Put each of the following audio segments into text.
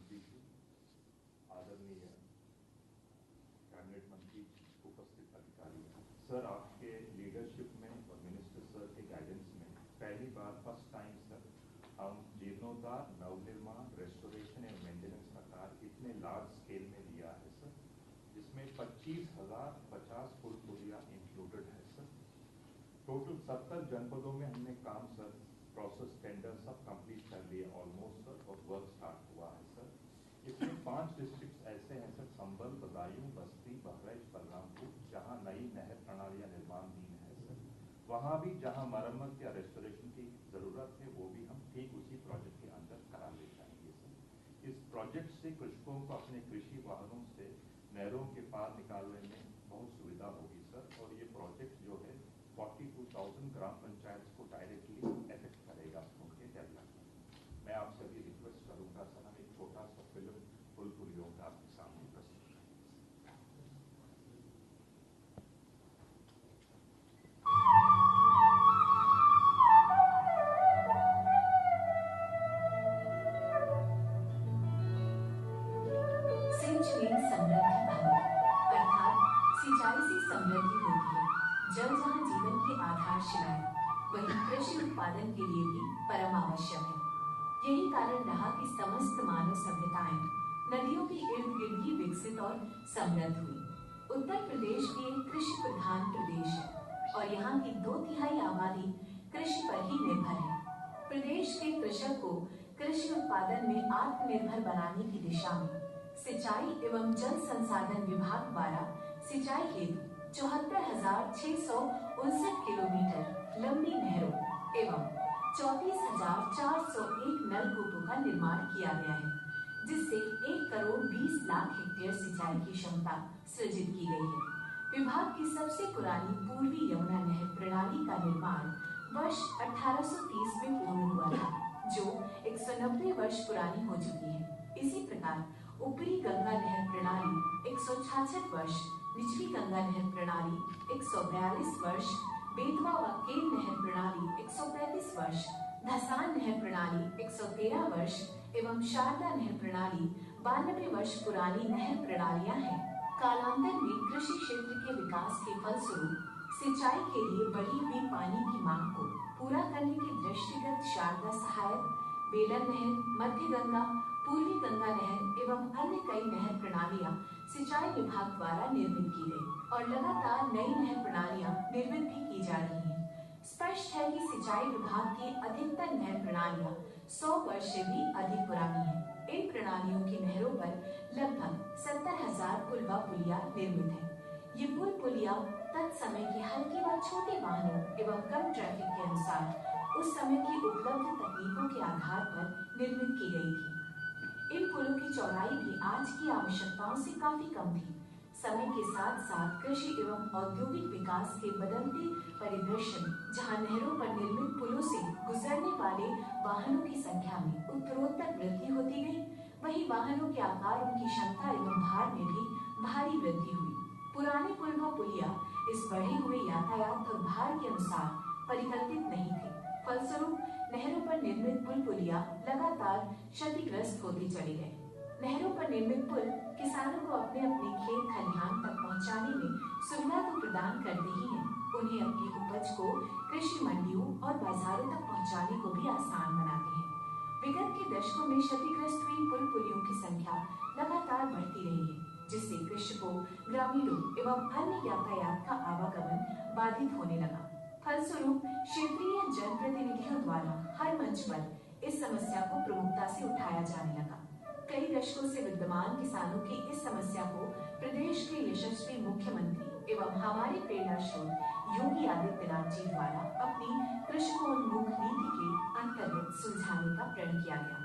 मुख्यमंत्री जी, आदरणीय कैबिनेट मंत्री, उपस्थित अधिकारी सर, आपके लीडरशिप में और मिनिस्टर सर के गाइडेंस में पहली बार फर्स्ट टाइम सर हम जीर्णोद्धार, नवनिर्माण, रेस्टोरेशन एवं मेंटेनेंस का कार्य इतने लार्ज स्केल में लिया है सर, जिसमें 25,050 पुल पुलिया इंक्लूडेड है सर। टोटल 70 जनपदों में हमने काम सर, प्रोसेस टेंडर सब कंप्लीट कर लिए ऑलमोस्ट सर, और वर्क स्टार्ट हुआ है सर। इसमें 5 डिस्ट्रिक्ट ऐसे हैं सर, संबल, बदायूं, बस्ती, बहराइच, बलरामपुर, जहां नई नहर प्रणाली निर्माणाधीन है सर। वहां भी जहां मरम्मत या रेस्टोरेशन की जरूरत है, वो भी हम ठीक उसी प्रोजेक्ट के अंदर करा ले जाएंगे सर। इस प्रोजेक्ट से कृषकों को अपने कृषि वाहनों से नहरों के पार निकालने में बहुत सुविधा होगी सर, और ये प्रोजेक्ट जो है 42,000 ग्राम पंचायत को डायरेक्टली एफेक्ट करेगा उनके डेवलपमेंट। मैं आपसे भी रिक्वेस्ट करूंगा सर, हम एक छोटा सा फिल्म पुल पुलियों का आपके सामने प्रस्तुत करेंगे। सिंच में समृद्धि भर, अर्थात सिंचाई से समृद्धि होती है। जल जहाँ जीवन की आधारशिला है, वहीं कृषि उत्पादन के लिए भी परम आवश्यक है। यही कारण रहा कि समस्त मानव सभ्यताएं नदियों के इर्द गिर्द ही विकसित और समृद्ध हुई। उत्तर प्रदेश भी एक कृषि प्रधान प्रदेश है और यहाँ की 2/3 आबादी कृषि पर ही निर्भर है। प्रदेश के कृषक को कृषि उत्पादन में आत्मनिर्भर बनाने की दिशा में सिंचाई एवं जल संसाधन विभाग द्वारा सिंचाई हेतु 74,659 किलोमीटर लंबी नहरों एवं 34,401 नलकूपों का निर्माण किया गया है, जिससे 1 करोड़ 20 लाख हेक्टेयर सिंचाई की क्षमता सृजित की गई है। विभाग की सबसे पुरानी पूर्वी यमुना नहर प्रणाली का निर्माण वर्ष 1830 में पूर्ण हुआ था, जो 190 वर्ष पुरानी हो चुकी है। इसी प्रकार ऊपरी गंगा नहर प्रणाली 166 वर्ष, निचली गंगा नहर प्रणाली 142 वर्ष, बेतवा व केन नहर प्रणाली 135 वर्ष, धसान नहर प्रणाली 113 वर्ष एवं शारदा नहर प्रणाली 92 वर्ष पुरानी नहर प्रणालियां हैं। कालांतर में कृषि क्षेत्र के विकास के फलस्वरूप सिंचाई के लिए बढ़ी हुई पानी की मांग को पूरा करने के दृष्टिगत शारदा सहायक, बेलन नहर, मध्य गंगा, पूर्वी गंगा नहर एवं अन्य कई नहर प्रणालियां सिंचाई विभाग द्वारा निर्मित की गई और लगातार नई नहर प्रणालियां निर्मित भी की जा रही हैं। स्पष्ट है कि सिंचाई विभाग की अधिकतर नहर प्रणालियां 100 वर्ष से भी अधिक पुरानी हैं। इन प्रणालियों की नहरों पर लगभग 70,000 पुल व पुलिया निर्मित है। ये पुल पुलिया तत्समय के हल्के व छोटे वाहनों एवं कम ट्रैफिक के अनुसार उस समय की उपलब्ध तकनीकों के आधार पर निर्मित की गई थी। इन पुलों की चौड़ाई भी आज की आवश्यकताओं से काफी कम थी। समय के साथ साथ कृषि एवं औद्योगिक विकास के बदलते परिदृश्य में जहाँ नहरों पर निर्मित पुलों से गुजरने वाले वाहनों की संख्या में उत्तरोत्तर वृद्धि होती गई, वहीं वाहनों के आकार, उनकी क्षमता एवं भार में भी भारी वृद्धि हुई। पुराने पुल व पुलिया इस बढ़े हुए यातायात और भार के अनुसार परिकल्पित नहीं थे। फलस्वरूप नहरों पर निर्मित पुल पुलिया लगातार क्षतिग्रस्त होते चले गए। नहरों पर निर्मित पुल किसानों को अपने अपने खेत खलिहान तक पहुंचाने में सुविधा तो प्रदान करते ही हैं, उन्हें अपनी उपज को कृषि मंडियों और बाजारों तक पहुंचाने को भी आसान बनाते हैं। विगत के दशकों में क्षतिग्रस्त हुई पुल पुलियों की संख्या लगातार बढ़ती रही है, जिससे कृषकों, ग्रामीणों एवं अन्य यातायात का आवागमन बाधित होने लगा। फलस्वरूप क्षेत्रीय जनप्रतिनिधियों द्वारा हर मंच पर इस समस्या को प्रमुखता से उठाया जाने लगा। कई दशकों से विद्यमान किसानों की इस समस्या को प्रदेश के यशस्वी मुख्यमंत्री एवं हमारे प्रेरणा स्रोत योगी आदित्यनाथ जी द्वारा अपनी कृषकोन्मुख नीति के अंतर्गत सुलझाने का प्रण किया गया।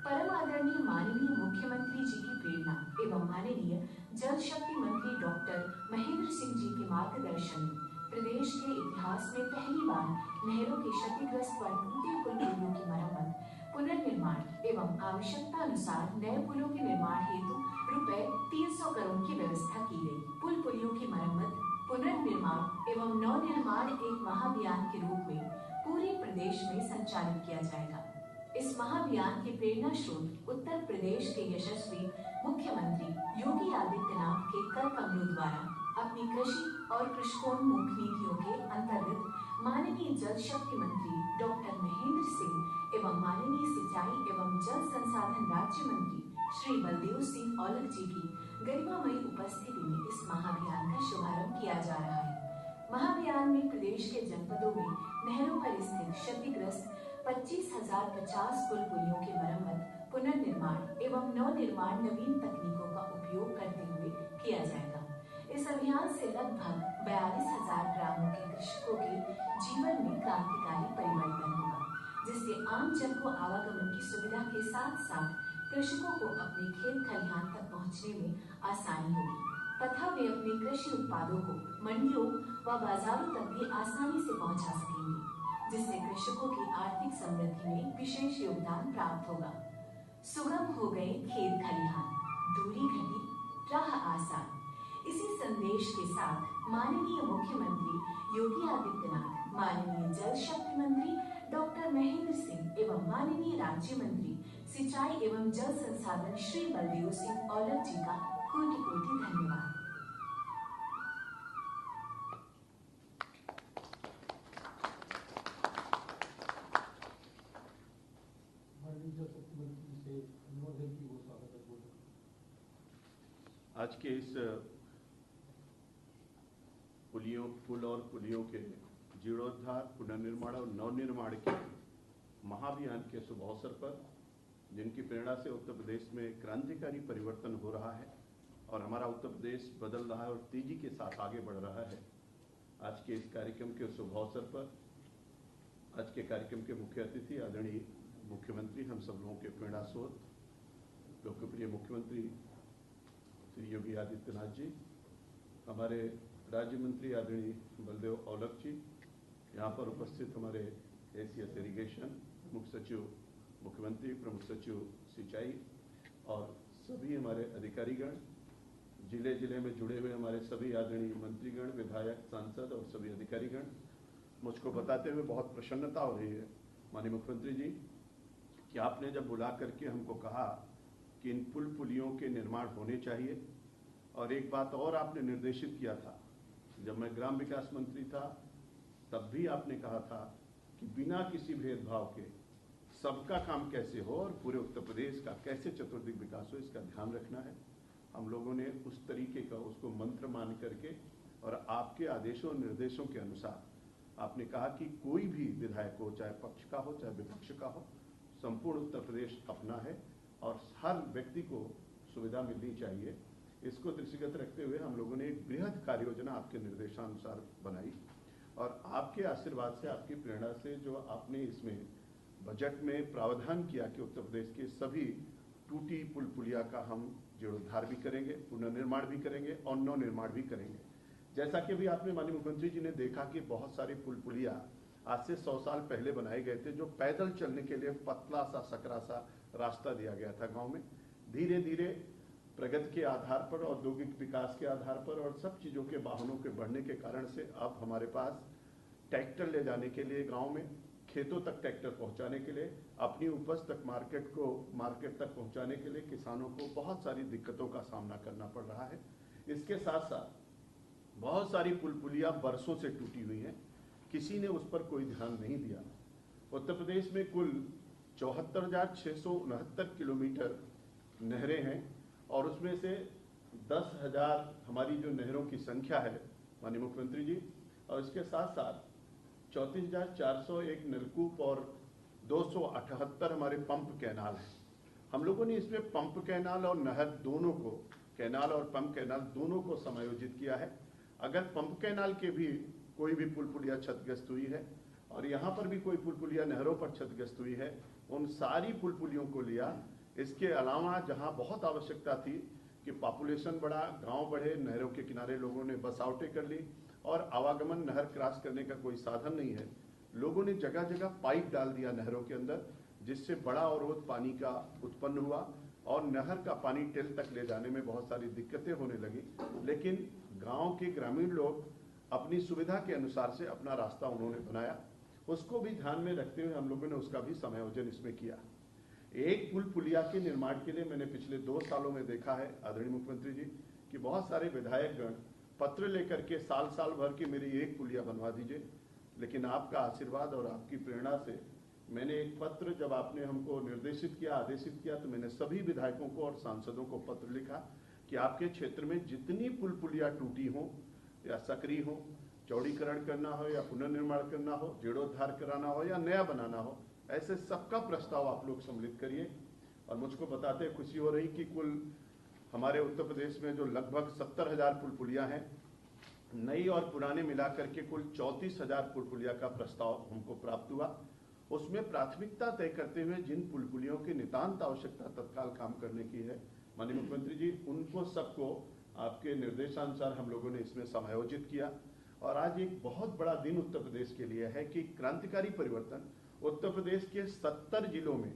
परम आदरणीय माननीय मुख्यमंत्री जी की प्रेरणा एवं माननीय जल शक्ति मंत्री डॉक्टर महेंद्र सिंह जी के मार्गदर्शन में प्रदेश के इतिहास में पहली बार नहरों के क्षतिग्रस्त व टूटे पुल पुलियों की मरम्मत, पुनर्निर्माण एवं आवश्यकता अनुसार नए पुलों के निर्माण हेतु रुपए 300 करोड़ की व्यवस्था की गई। पुल पुलियों की मरम्मत, पुनर्निर्माण एवं नवनिर्माण एक महाअभियान के रूप में पूरे प्रदेश में संचालित किया जाएगा। इस महाअभियान के प्रेरणा स्रोत उत्तर प्रदेश के यशस्वी मुख्यमंत्री योगी आदित्यनाथ के कर कमलों द्वारा अपनी कृषि और कृषकोन्मुख नीतियों के अंतर्गत माननीय जल शक्ति मंत्री डॉक्टर महेंद्र सिंह एवं माननीय सिंचाई एवं जल संसाधन राज्य मंत्री श्री बलदेव सिंह औलख जी की गरिमामयी उपस्थिति में इस महाअभियान का शुभारंभ किया जा रहा है। महाअभियान में प्रदेश के जनपदों में नहरों पर स्थित क्षतिग्रस्त 25,050 पुल पुलियों की मरम्मत, पुनर्निर्माण एवं नवनिर्माण नवीन तकनीकों का उपयोग करते हुए किया जाएगा। इस अभियान से लगभग 42,000 ग्रामों के कृषकों के जीवन में क्रांतिकारी परिवर्तन होगा, जिससे आम जन को आवागमन की सुविधा के साथ साथ कृषकों को अपने खेत खलिहान तक पहुंचने में आसानी होगी तथा वे अपने कृषि उत्पादों को मंडियों व बाजारों तक भी आसानी से पहुंचा सकेंगे, जिससे कृषकों की आर्थिक समृद्धि में विशेष योगदान प्राप्त होगा। सुगम हो गए खेत खलिहान, दूरी घटी, राह आसान। इसी संदेश के साथ माननीय मुख्यमंत्री योगी आदित्यनाथ, माननीय जल शक्ति मंत्री डॉक्टर महेंद्र सिंह एवं माननीय राज्य मंत्री सिंचाई एवं जल संसाधन श्री बलदेव सिंह औलख जी का कोटि कोटि धन्यवाद। आज के इस पुल और पुलियों के जीर्णोद्धार, पुनर्निर्माण और नवनिर्माण के महाअभियान के शुभ अवसर पर, जिनकी प्रेरणा से उत्तर प्रदेश में क्रांतिकारी परिवर्तन हो रहा है और हमारा उत्तर प्रदेश बदल रहा है और तेजी के साथ आगे बढ़ रहा है। आज के इस कार्यक्रम के शुभ अवसर पर आज के कार्यक्रम के मुख्य अतिथि आदरणीय मुख्यमंत्री, हम सब लोगों के प्रेरणा स्रोत, लोकप्रिय मुख्यमंत्री श्री योगी आदित्यनाथ जी, हमारे राज्य मंत्री आदरणीय बलदेव औलख जी, यहाँ पर उपस्थित हमारे एसीएस इरिगेशन मुख्य सचिव मुख्यमंत्री, प्रमुख सचिव सिंचाई और सभी हमारे अधिकारीगण, जिले जिले में जुड़े हुए हमारे सभी आदरणीय मंत्रीगण, विधायक, सांसद और सभी अधिकारीगण, मुझको बताते हुए बहुत प्रसन्नता हो रही है माननीय मुख्यमंत्री जी कि आपने जब बुला करके हमको कहा कि इन पुल पुलियों के निर्माण होने चाहिए, और एक बात और आपने निर्देशित किया था, जब मैं ग्राम विकास मंत्री था तब भी आपने कहा था कि बिना किसी भेदभाव के सबका काम कैसे हो और पूरे उत्तर प्रदेश का कैसे चतुर्दिक विकास हो, इसका ध्यान रखना है। हम लोगों ने उस तरीके का उसको मंत्र मान करके और आपके आदेशों और निर्देशों के अनुसार आपने कहा कि कोई भी विधायक हो, चाहे पक्ष का हो चाहे विपक्ष का हो, संपूर्ण उत्तर प्रदेश अपना है और हर व्यक्ति को सुविधा मिलनी चाहिए। इसको दृष्टिगत रखते हुए हम लोगों ने एक बृहद कार्य योजना आपके निर्देशानुसार बनाई और आपके आशीर्वाद से, आपकी प्रेरणा से जो आपने इसमें बजट में प्रावधान किया कि उत्तर प्रदेश के सभी टूटी पुल पुलिया का हम जीर्णोद्धार भी करेंगे, पुनर्निर्माण भी करेंगे और नवनिर्माण भी करेंगे। जैसा कि अभी आपने माननीय मुख्यमंत्री जी ने देखा कि बहुत सारे पुल पुलिया आज से 100 साल पहले बनाए गए थे, जो पैदल चलने के लिए पतला सा सकरा सा रास्ता दिया गया था गाँव में। धीरे धीरे प्रगति के आधार पर, औद्योगिक विकास के आधार पर और सब चीज़ों के वाहनों के बढ़ने के कारण से अब हमारे पास ट्रैक्टर ले जाने के लिए गांव में, खेतों तक ट्रैक्टर पहुंचाने के लिए, अपनी उपज तक मार्केट तक पहुंचाने के लिए किसानों को बहुत सारी दिक्कतों का सामना करना पड़ रहा है। इसके साथ साथ बहुत सारी पुल पुलिया बरसों से टूटी हुई हैं, किसी ने उस पर कोई ध्यान नहीं दिया। उत्तर प्रदेश में कुल 74,669 किलोमीटर नहरें हैं और उसमें से 10,000 हमारी जो नहरों की संख्या है माननीय मुख्यमंत्री जी, और इसके साथ साथ 34,401 नलकूप और 278 हमारे पंप कैनाल हैं। हम लोगों ने इसमें पंप कैनाल और नहर दोनों को, कैनाल और पंप कैनाल दोनों को समायोजित किया है। अगर पंप कैनाल के भी कोई भी पुल पुलिया क्षतिग्रस्त हुई है और यहाँ पर भी कोई पुल पुलिया नहरों पर क्षतिग्रस्त हुई है, उन सारी पुल पुलियों को लिया। इसके अलावा जहाँ बहुत आवश्यकता थी कि पॉपुलेशन बढ़ा, गांव बढ़े, नहरों के किनारे लोगों ने बसावटें कर ली और आवागमन नहर क्रॉस करने का कोई साधन नहीं है, लोगों ने जगह जगह पाइप डाल दिया नहरों के अंदर, जिससे बड़ा अवरोध पानी का उत्पन्न हुआ और नहर का पानी टेल तक ले जाने में बहुत सारी दिक्कतें होने लगी। लेकिन गांव के ग्रामीण लोग अपनी सुविधा के अनुसार से अपना रास्ता उन्होंने बनाया। उसको भी ध्यान में रखते हुए हम लोगों ने उसका भी समायोजन इसमें किया। एक पुल पुलिया के निर्माण के लिए मैंने पिछले 2 सालों में देखा है आदरणीय मुख्यमंत्री जी कि बहुत सारे विधायक गण पत्र लेकर के साल भर की मेरी एक पुलिया बनवा दीजिए, लेकिन आपका आशीर्वाद और आपकी प्रेरणा से मैंने एक पत्र, जब आपने हमको निर्देशित किया, आदेशित किया, तो मैंने सभी विधायकों को और सांसदों को पत्र लिखा कि आपके क्षेत्र में जितनी पुल पुलिया टूटी हो या सक्रिय हो, चौड़ीकरण करना हो या पुनर्निर्माण करना हो, जीर्णोद्धार कराना हो या नया बनाना हो, ऐसे सबका प्रस्ताव आप लोग सम्मिलित करिए। और मुझको बताते खुशी हो रही कि कुल हमारे उत्तर प्रदेश में जो लगभग 70,000 पुल पुलिया हैं, नई और पुराने मिलाकर के कुल 34,000 पुल पुलिया का प्रस्ताव हमको प्राप्त हुआ। उसमें प्राथमिकता तय करते हुए जिन पुल पुलियों की नितांत आवश्यकता तत्काल काम करने की है, माननीय मुख्यमंत्री जी, उनको सबको आपके निर्देशानुसार हम लोगों ने इसमें समायोजित किया। और आज एक बहुत बड़ा दिन उत्तर प्रदेश के लिए है कि क्रांतिकारी परिवर्तन उत्तर प्रदेश के 70 जिलों में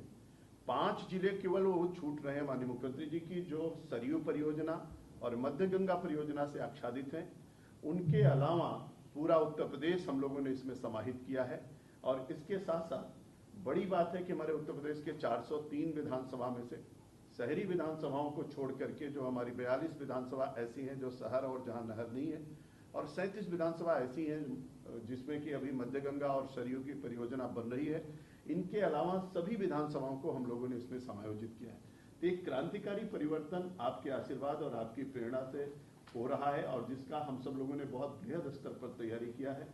5 जिले केवल वो छूट रहे हैं माननीय मुख्यमंत्री जी की, जो सरयू परियोजना और मध्य गंगा परियोजना से आच्छादित हैं। उनके अलावा पूरा उत्तर प्रदेश हम लोगों ने इसमें समाहित किया है। और इसके साथ साथ बड़ी बात है कि हमारे उत्तर प्रदेश के 403 विधानसभा में से शहरी विधानसभाओं को छोड़ करके जो हमारी 42 विधानसभा ऐसी हैं जो शहर और जहां नहर नहीं है, और 37 विधानसभा ऐसी हैं जिसमें कि अभी मध्य गंगा और सरयू की परियोजना बन रही है। इनके अलावा सभी विधानसभाओं को हम लोगों ने इसमें समायोजित किया है। तो एक क्रांतिकारी परिवर्तन आपके आशीर्वाद और आपकी प्रेरणा से हो रहा है, और जिसका हम सब लोगों ने बहुत बृहद स्तर पर तैयारी किया है।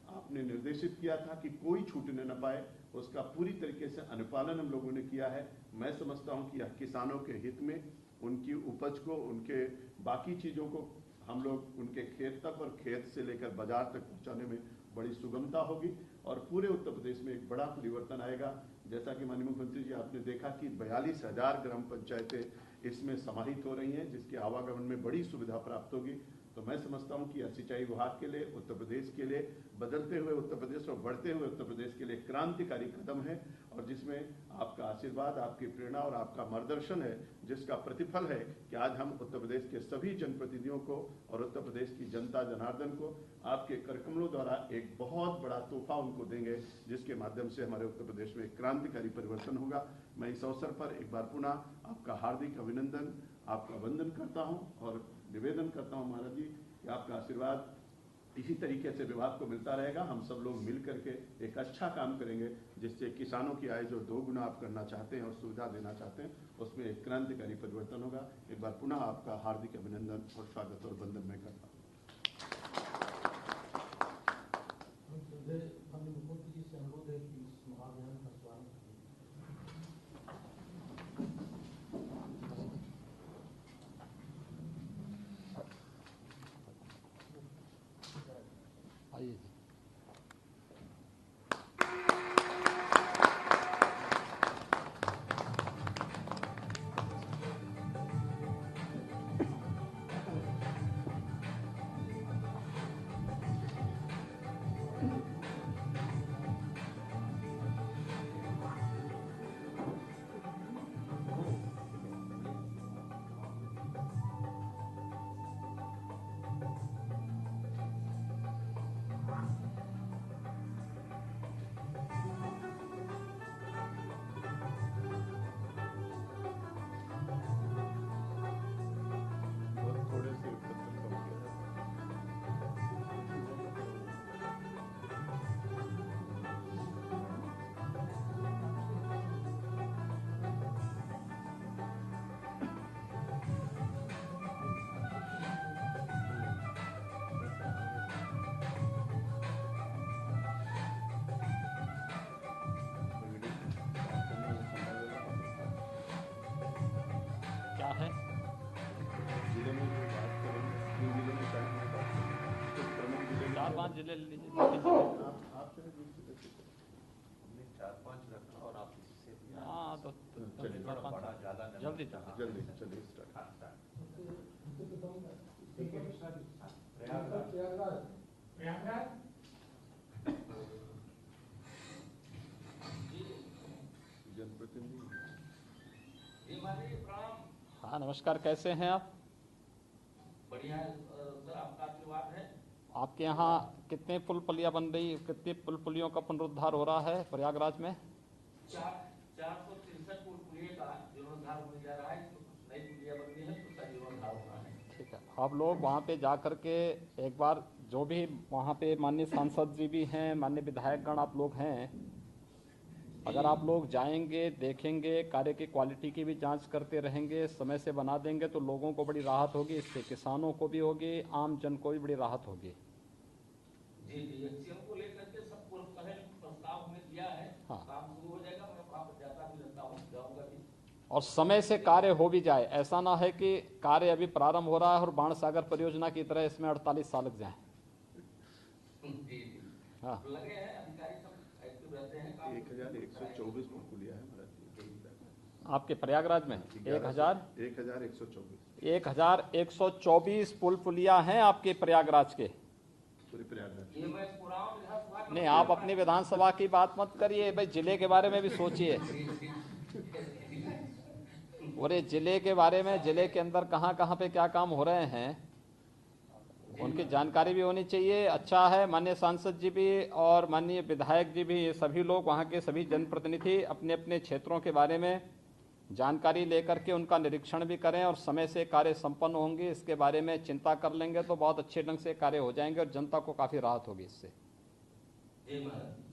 आपने निर्देशित किया था कि कोई छूटने न पाए, उसका पूरी तरीके से अनुपालन हम लोगों ने किया है। मैं समझता हूं कि किसानों के हित में उनकी उपज को, उनके बाकी चीज़ों को हम लोग उनके खेत तक और खेत से लेकर बाजार तक पहुंचाने में बड़ी सुगमता होगी और पूरे उत्तर प्रदेश में एक बड़ा परिवर्तन आएगा। जैसा कि माननीय मुख्यमंत्री जी आपने देखा कि 42,000 ग्राम पंचायतें इसमें समाहित हो रही हैं, जिसके आवागमन में बड़ी सुविधा प्राप्त होगी। तो मैं समझता हूं कि सिंचाई विभाग के लिए, उत्तर प्रदेश के लिए, बदलते हुए उत्तर प्रदेश और बढ़ते हुए उत्तर प्रदेश के लिए क्रांतिकारी कदम है, और जिसमें आपका आशीर्वाद, आपकी प्रेरणा और आपका मार्गदर्शन है, जिसका प्रतिफल है कि आज हम उत्तर प्रदेश के सभी जनप्रतिनिधियों को और उत्तर प्रदेश की जनता जनार्दन को आपके करकमलों द्वारा एक बहुत बड़ा तोहफा उनको देंगे, जिसके माध्यम से हमारे उत्तर प्रदेश में एक क्रांतिकारी परिवर्तन होगा। मैं इस अवसर पर एक बार पुनः आपका हार्दिक अभिनंदन, आपका वंदन करता हूं और निवेदन करता हूं महाराज जी कि आपका आशीर्वाद इसी तरीके से विभाग को मिलता रहेगा। हम सब लोग मिल करके एक अच्छा काम करेंगे, जिससे किसानों की आय जो 2 गुना आप करना चाहते हैं और सुविधा देना चाहते हैं, उसमें एक क्रांतिकारी परिवर्तन होगा। एक बार पुनः आपका हार्दिक अभिनंदन और स्वागत और वंदन मैं करता हूँ। मुख्यमंत्री जी से अनुरोध है कि इस महाअभियान का स्वागत आइए। क्या है जिले में जो बात करेंगे, 3 जिलों में शायद मेरे पास कुछ प्रमुख जिले 4-5 जिले लीजिए। आप चले 20 जिले से। हमने 4-5 रखा और आप इससे हाँ तो चलिए, थोड़ा बड़ा ज़्यादा जल्दी जल्दी चलिए स्टार्ट। हाँ, start। जनप्रतिनिधि हाँ नमस्कार, कैसे हैं आप? बढ़िया है सर, आपका आशीर्वाद है आपके यहाँ कितने पुल पुलिया बन रही, कितने पुल पुलियों का पुनरुद्धार हो रहा है प्रयागराज में? 463 पुल पुलिये का जीर्णोद्धार होने जा रहा है। तो कुछ नई पुलिया बन गई है तो उसका जीर्णोद्धार हो रहा है। ठीक है, आप लोग वहाँ पे जा कर के एक बार, जो भी वहाँ पे माननीय सांसद जी भी हैं, माननीय विधायकगण आप लोग हैं, अगर आप लोग जाएंगे, देखेंगे, कार्य की क्वालिटी की भी जांच करते रहेंगे, समय से बना देंगे तो लोगों को बड़ी राहत होगी, इससे किसानों को भी होगी, आम जन को भी बड़ी राहत होगी। जी एक्सीएम को लेकर के सब पूर्व पहले प्रस्ताव हमने दिया है। हाँ। काम शुरू हो जाएगा। मैं वहाँ पर जाता भी रहता हूँ, जाऊँगा भी। और समय से कार्य हो भी जाए, ऐसा ना है कि कार्य अभी प्रारंभ हो रहा है और बाण सागर परियोजना की तरह इसमें 48 साल लग जाए। जी हाँ, लगे हैं अधिकारी सब एक्टिव रहते हैं। 1124 पुल पुलिया है महाराज जी आपके प्रयागराज में 1124 पुल पुलिया हैं आपके प्रयागराज के। पूरे प्रयागराज ये मैं पुराना विधानसभा नहीं, आप अपनी विधानसभा की बात मत करिए भाई, जिले के बारे में भी सोचिए। और ये जिले के बारे में, जिले के अंदर कहाँ कहाँ पे क्या काम हो रहे हैं उनकी जानकारी भी होनी चाहिए। अच्छा है, माननीय सांसद जी भी और माननीय विधायक जी भी, ये सभी लोग, वहाँ के सभी जनप्रतिनिधि अपने अपने क्षेत्रों के बारे में जानकारी लेकर के उनका निरीक्षण भी करें और समय से कार्य संपन्न होंगे, इसके बारे में चिंता कर लेंगे तो बहुत अच्छे ढंग से कार्य हो जाएंगे और जनता को काफ़ी राहत होगी इससे।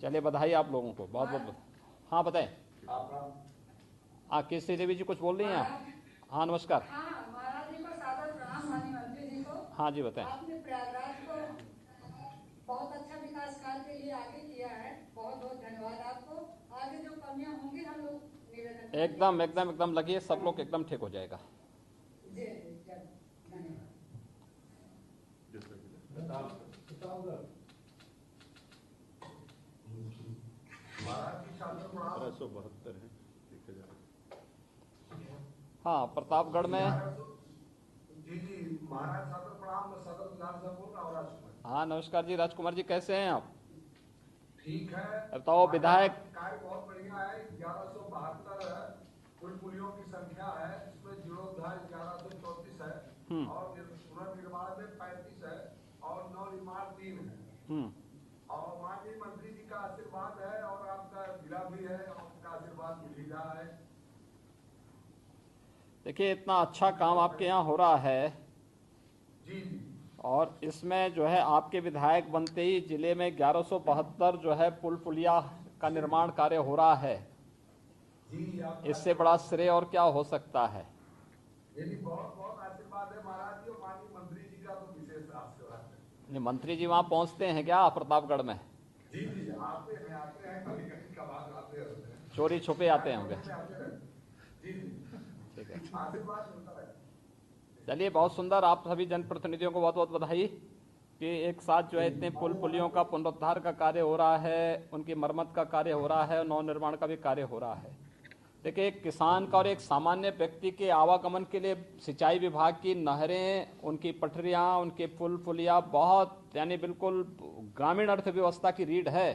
चलिए, बधाई आप लोगों को, बहुत बहुत बधाई। हाँ बताएं। केसरी देवी जी कुछ बोल रही हैं आप? हाँ नमस्कार। महाराज जी को सादर प्रणाम, माननीय मंत्री जी को। हाँ जी बताएं। आपने प्रयागराज को बहुत अच्छा विकास कार्य के लिए आगे किया है, बहुत बहुत धन्यवाद आपको। आगे जो कमियां होंगी हम लोग निवेदन एकदम एकदम एकदम लगिए, सब लोग एकदम ठीक हो जाएगा। जी धन्यवाद। महाराज की सादर प्रणाम। 1272 है 1000। हाँ, प्रतापगढ़ में। जी महाराज सादर प्रणाम। मैं सदर विधानसभा बोल रहा हूँ, राजकुमार। हाँ नमस्कार जी, राजकुमार जी कैसे हैं आप? ठीक है। बताओ विधायक। कार्य बहुत बढ़िया है। 1172 पुल पुलियों की संख्या है, इसमें जीर्णोद्धार 1134 है और पुनर्निर्माण में 35 है और नवनिर्माण 3 है। और माननीय मंत्री जी का आशीर्वाद है और आपका जिला भी है, आपका आशीर्वाद मिल ही रहा है। देखिए, इतना अच्छा काम आपके यहाँ हो रहा है जी और इसमें जो है आपके विधायक बनते ही जिले में 1172 जो है पुल पुलिया का निर्माण कार्य हो रहा है। जी इससे बड़ा श्रेय और क्या हो सकता है? यही बहुत बहुत आशीर्वाद है महाराज जी और माननीय मंत्री जी का तो विशेष आशीर्वाद है। मंत्री जी वहाँ पहुँचते हैं क्या प्रतापगढ़ में? जी आते हैं कभी कभी कभार आते हैं, चोरी छुपे आते होंगे। जी ठीक है, आशीर्वाद मिलता है। चलिए बहुत सुंदर। आप सभी जनप्रतिनिधियों को बहुत बहुत बधाई कि एक साथ जो है इतने पुल पुलियों का पुनरुद्धार का कार्य हो रहा है, उनकी मरम्मत का कार्य हो रहा है और नवनिर्माण का भी कार्य हो रहा है। देखिए, एक किसान का और एक सामान्य व्यक्ति के आवागमन के लिए सिंचाई विभाग की नहरें, उनकी पटरियां, उनके पुल पुलिया बहुत, यानी बिल्कुल ग्रामीण अर्थव्यवस्था की रीढ़ है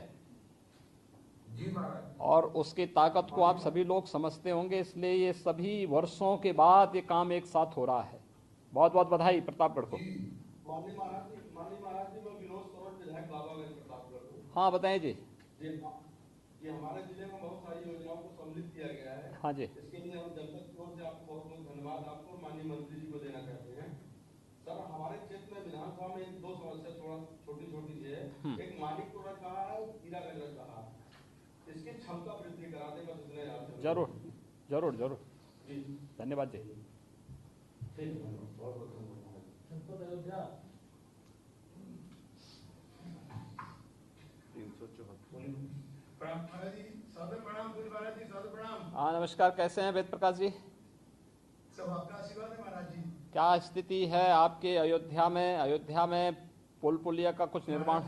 जी महाराज। और उसकी ताकत को आप सभी लोग समझते होंगे, इसलिए ये सभी वर्षों के बाद ये काम एक साथ हो रहा है। बहुत बहुत बधाई प्रतापगढ़ को। माननीय महाराज जी, मैं विनोद सरोज विधायक बाबागंज प्रतापगढ़ को। हाँ बताएं जी। ये हमारे जिले में बहुत सारी योजनाओं को सम्मिलित किया गया है। हाँ जी। इसके लिए हम जनता की ओर से आपको बहुत बहुत धन्यवाद आपको और माननीय मंत्री जी को देना चाहते हैं। सर, हमारे क्षेत्र में विधानसभा में 2 समस्या थोड़ा छोटी छोटी सी है। एक मानिकपुर कहा है और हीरागंज कहा है, इसकी क्षमता वृद्धि करा देगा। जरूर जरूर जरूर। जी धन्यवाद जी। ठीक है, बहुत बहुत धन्यवाद। जनपद अयोध्या 374। महाराज जी सादर प्रणाम। पूरी महाराज जी सादर प्रणाम। हाँ नमस्कार, कैसे हैं वेद प्रकाश जी? सब आपका आशीर्वाद है महाराज जी। क्या स्थिति है आपके अयोध्या में? अयोध्या में पुल पुलिया का कुछ निर्माण?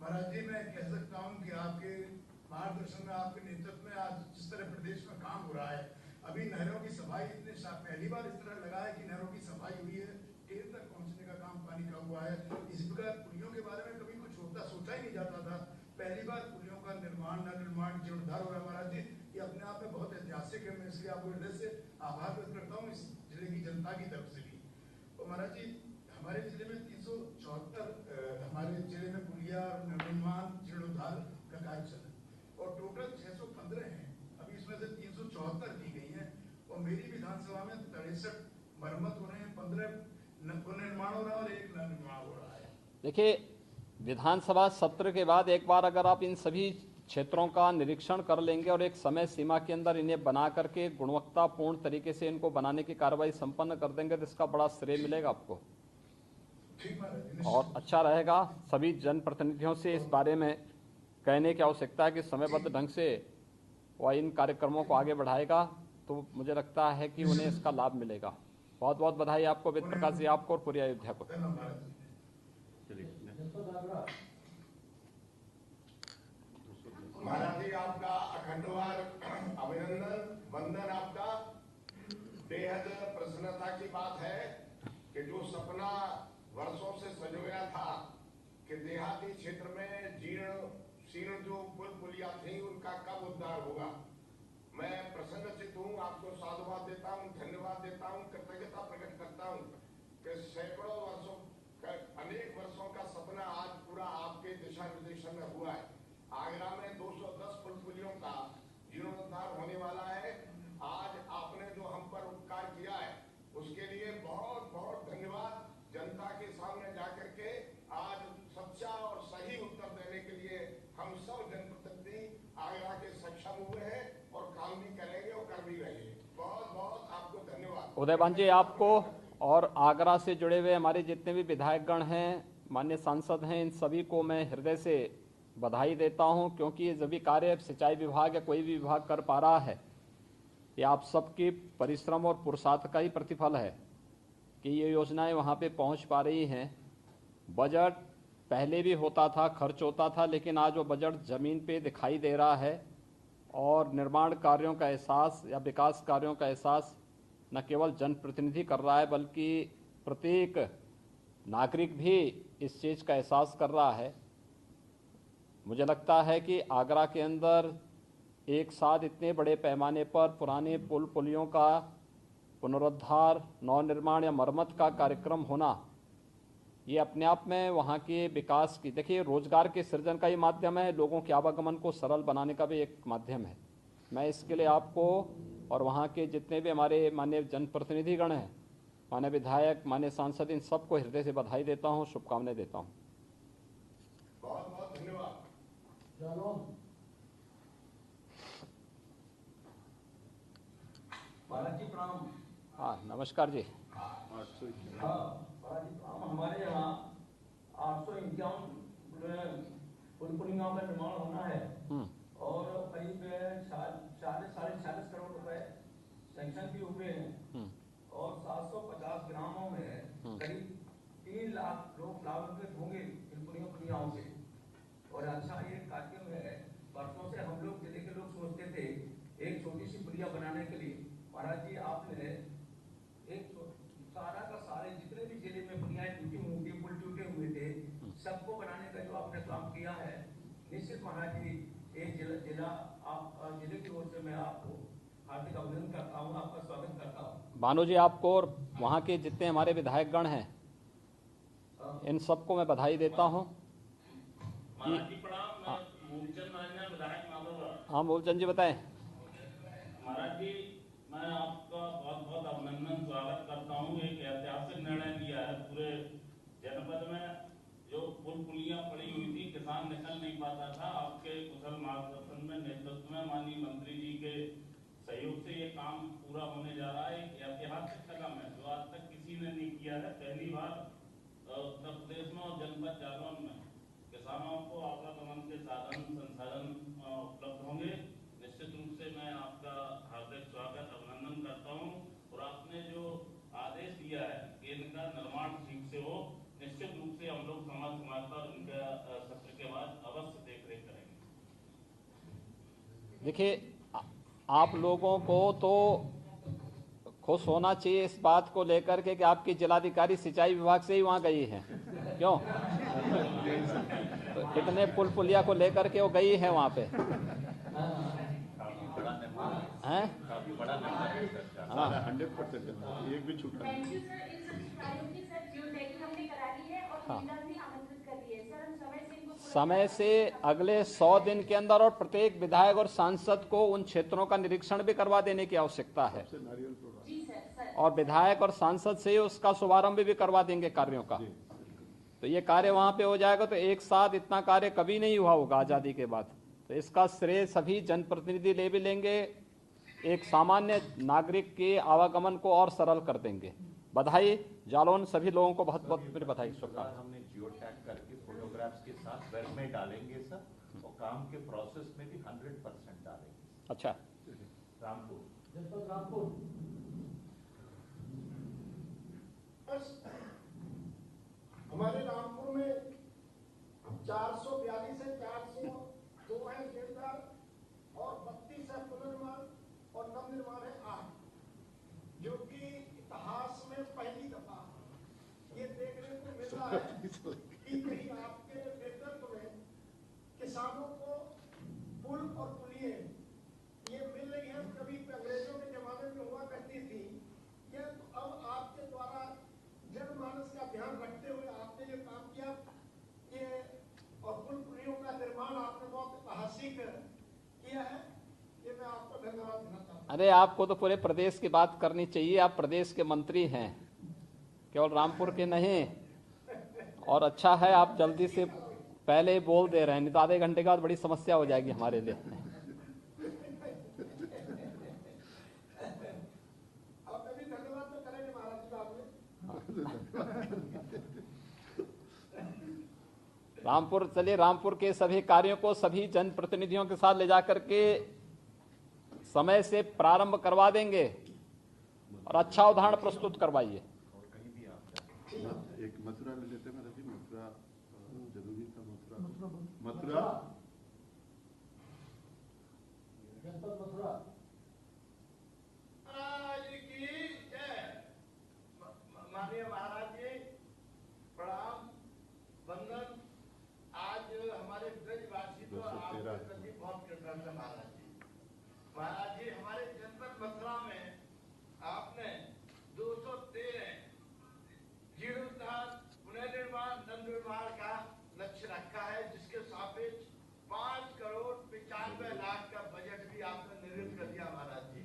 महाराज जी मैं कह सकता हूँ कि आपके मार्गदर्शन में, आपके नेतृत्व में आज जिस तरह प्रदेश में काम हो रहा है, अभी नहरों की सफाई पहली बार इस तरह लगा है कि नहरों की सफाई हुई है, टेल तक पहुंचने का काम पानी का हुआ है। इस प्रकार पुलियों के बारे में कभी कुछ सोचा ही नहीं जाता था। पहली बार पुलियों का निर्माण जीर्णोद्धार हो रहा है महाराज जी। ये अपने आप में बहुत ऐतिहासिक है। मैं इसलिए आपको हृदय से आभार व्यक्त करता हूँ, इस जिले की जनता की तरफ से भी। और महाराज जी, हमारे जिले में हमारे जिले में पुलिया और निर्माण जीर्णोद्धार का कार्य चल रहा है और टोटल 615 हैं। अभी इसमें से 374 की गई हैं और मेरी विधानसभा में 63 मरम्मत हो रहे हैं, 15 पुनर्निर्माण हो रहा है और 1 नवनिर्माण हो रहा है। देखिए, विधानसभा सत्र के बाद एक बार अगर आप इन सभी क्षेत्रों का निरीक्षण कर लेंगे और एक समय सीमा के अंदर इन्हें बना करके गुणवत्तापूर्ण तरीके से इनको बनाने की कार्रवाई संपन्न कर देंगे तो इसका बड़ा श्रेय मिलेगा आपको और अच्छा रहेगा। सभी जनप्रतिनिधियों से इस बारे में कहने की आवश्यकता है कि समयबद्ध ढंग से वह इन कार्यक्रमों को आगे बढ़ाएगा तो मुझे लगता है कि उन्हें इसका लाभ मिलेगा। बहुत बहुत बधाई आपको वेद प्रकाश जी, आपको और पूरी अयोध्या को। महाराज जी, आपका अखंडवार अभिनंदन वंदन। आपका बेहद प्रसन्नता की बात है कि जो सपना वर्षों से संजोया था कि देहाती क्षेत्र में जीर्ण जो पुल पुलिया थी उनका कब उद्धार होगा। मैं प्रसन्नचित हूँ, आपको साधुवाद देता हूँ, धन्यवाद देता हूँ, कृतज्ञता प्रकट करता हूँ कि सैकड़ों वर्षों अनेक वर्षों का सपना आज पूरा आपके दिशा निर्देशन में हुआ है। आगरा में 210 पुल पुलियों का जीर्णोद्धार होने वाला है। आज आपने जो हम पर उपकार किया है उसके लिए बहुत बहुत धन्यवाद। जनता के सामने जाकर के आज सच्चा और सही उत्तर देने के लिए हम सब जनप्रतिनिधि आगरा के सक्षम हुए हैं और काम भी करेंगे और कर भी रहे हैं। बहुत बहुत आपको धन्यवाद। उदयभान जी, आपको और आगरा से जुड़े हुए हमारे जितने भी विधायकगण हैं, माननीय सांसद हैं, इन सभी को मैं हृदय से बधाई देता हूं क्योंकि ये सभी कार्य सिंचाई विभाग या कोई भी विभाग कर पा रहा है ये आप सबके परिश्रम और पुरुषार्थ का ही प्रतिफल है कि ये योजनाएं वहां पे पहुंच पा रही हैं। बजट पहले भी होता था, खर्च होता था, लेकिन आज वो बजट जमीन पे दिखाई दे रहा है और निर्माण कार्यों का एहसास या विकास कार्यों का एहसास न केवल जनप्रतिनिधि कर रहा है बल्कि प्रत्येक नागरिक भी इस चीज़ का एहसास कर रहा है। मुझे लगता है कि आगरा के अंदर एक साथ इतने बड़े पैमाने पर पुराने पुल पुलियों का पुनरुद्धार, नवनिर्माण या मरम्मत का कार्यक्रम होना ये अपने आप में वहाँ के विकास की, देखिए, रोजगार के सृजन का ही माध्यम है, लोगों के आवागमन को सरल बनाने का भी एक माध्यम है। मैं इसके लिए आपको और वहाँ के जितने भी हमारे माननीय जनप्रतिनिधिगण हैं, माननीय विधायक, माननीय सांसद, इन सबको हृदय से बधाई देता हूँ, शुभकामनाएं देता हूँ। बहुत बहुत धन्यवाद। महाराज जी प्रणाम। हाँ, नमस्कार जी। हाँ महाराज जी प्रणाम। हमारे यहाँ 851 पुल पुलियों का निर्माण होना है और करीब 40 करोड़ रुपए सैंक्शन भी हुए हैं और 750 ग्रामों में करीब 3 लाख लोग लाभान्वित होंगे इन पुलियों से। और अच्छा ये कार्यक्रम है। वर्षों से हम लोग जिले के लोग सोचते थे एक छोटी सी पुलिया बनाने के लिए, महाराज जी आपने एक सारा का सारे जितने भी जिले में पुलियाएं टूटी हुई थी, पुल टूटे हुए थे, सबको बनाने का जो आपने काम किया है, निश्चित महाराज जी एक जिला आप जिले की ओर से मैं आपको हार्दिक अभिनंदन करता हूँ, आपका स्वागत करता हूँ। भानु जी, आपको और वहाँ के जितने हमारे विधायकगण हैं इन सबको मैं बधाई देता हूँ। हाँ, मूलचंद जी बताएं। महाराज जी, मैं आपका बहुत बहुत अभिनंदन स्वागत करता हूँ। एक ऐतिहासिक निर्णय लिया है। पूरे जनपद में जो पुल पुलियां पड़ी हुई थी, किसान निकल नहीं पाता था, आपके कुशल मार्गदर्शन में, नेतृत्व में, माननीय मंत्री जी के सहयोग से ये काम पूरा होने जा रहा है। एक ऐतिहासिक कदम है जो आज तक किसी ने नहीं किया है। पहली बार उत्तर प्रदेश में और जनपद जालौन में किसानों को आवागमन के साधन संसाधन उपलब्ध होंगे। निश्चित रूप से मैं आपका हार्दिक स्वागत अभिनंदन करता हूं और आपने जो आदेश दिया है कि इनका निर्माण ठीक से हो, निश्चित रूप से हम लोग समय पर इनका सत्र के बाद अवश्य देखरेख करेंगे। देखिए, आप लोगों को तो खुश होना चाहिए इस बात को लेकर के कि आपकी जिलाधिकारी सिंचाई विभाग से ही वहाँ गई है। क्यों? तो कितने पुल पुलिया को लेकर के वो गई है वहाँ पे हैं? हाँ, 100% एक भी छूटा नहीं। Thank you sir. इन सभी कार्यों की सर जो तैयारी हमने करा ली है और हाँ। जिला भी आमंत्रित कर रही है सर, हम समय से इनको पूरा समय से अगले 100 दिन के अंदर और प्रत्येक विधायक और सांसद को उन क्षेत्रों का निरीक्षण भी करवा देने की आवश्यकता है जी सर और विधायक और सांसद से ही उसका शुभारंभ भी करवा देंगे कार्यों का। तो ये कार्य वहां पे हो जाएगा, तो एक साथ इतना कार्य कभी नहीं हुआ होगा आजादी के बाद। तो इसका श्रेय सभी जनप्रतिनिधि ले भी लेंगे, एक सामान्य नागरिक के आवागमन को और सरल कर देंगे। बधाई जालौन सभी लोगों को बहुत बहुत मेरी बधाई शुभकामनाएं। हमने जियो टैग करके फोटोग्राफ्स के साथ वेब में डालेंगे सर, और काम के प्रोसेस में भी 100% डालेंगे। अच्छा, रामपुर जनपद रामपुर। बस हमारे रामपुर में 442 है, 402 है देवदार और 32 है पुनर्निर्माण और नवनिर्माण है 8, जो कि इतिहास में पहली दफा ये देखने को मिल रहा है कि कहीं आपके नेतृत्व में किसानों को पुल और पुलिये ये मिल रही है। कभी अंग्रेजों के जमाने में हुआ करती थी, ये तो अब आपके द्वारा जनमानस का ध्यान रखते हुए आपने जो काम किया ये और पुल पुलियों का निर्माण आपने बहुत ऐतिहासिक किया है, ये मैं आपको धन्यवाद देना चाहता हूँ। अरे आपको तो पूरे प्रदेश की बात करनी चाहिए, आप प्रदेश के मंत्री हैं, केवल रामपुर के नहीं। और अच्छा है आप जल्दी से पहले ही बोल दे रहे हैं, नहीं तो आधे घंटे के बाद बड़ी समस्या हो जाएगी हमारे लिए। आप अभी धन्यवाद तो करेंगे महाराज जी का आपने। रामपुर चलिए, रामपुर के सभी कार्यों को सभी जनप्रतिनिधियों के साथ ले जाकर के समय से प्रारंभ करवा देंगे और अच्छा उदाहरण प्रस्तुत करवाइए। एक मथुरा ले लेते हैं जी, मथुरा जरूरी था। मथुरा जनपद मथुरा। माननीय महाराज जी प्रणाम वंदन। आज हमारे ब्रजवासी तो आपके प्रति बहुत कृतज्ञ महाराज जी। महाराज जी हमारे जनपद मथुरा में आपने 213 जीर्णोद्धार पुनर्निर्माण नवनिर्माण का लक्ष्य रखा है, जिसके सापेक्ष 5,95,00,000 का बजट भी आपने निर्मित कर दिया महाराज जी।